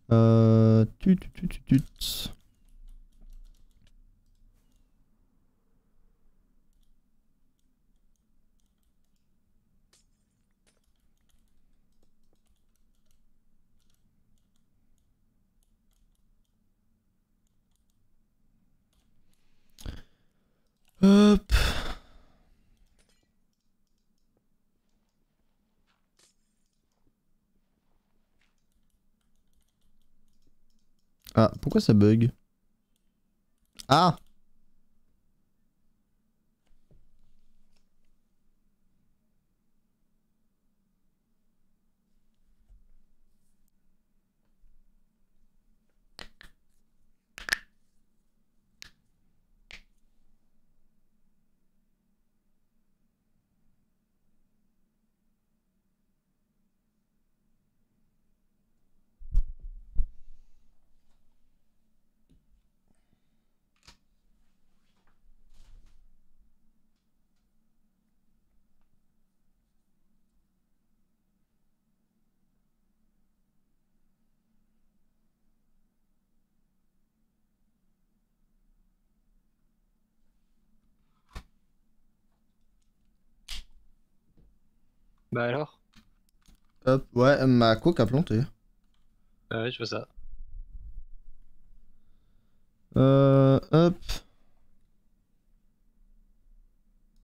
Tut, tut, tut, tut, tut. Hop. Ah, pourquoi ça bug? Ah! Bah alors? Hop, ouais, ma coque a planté. Ouais, je vois ça. Hop.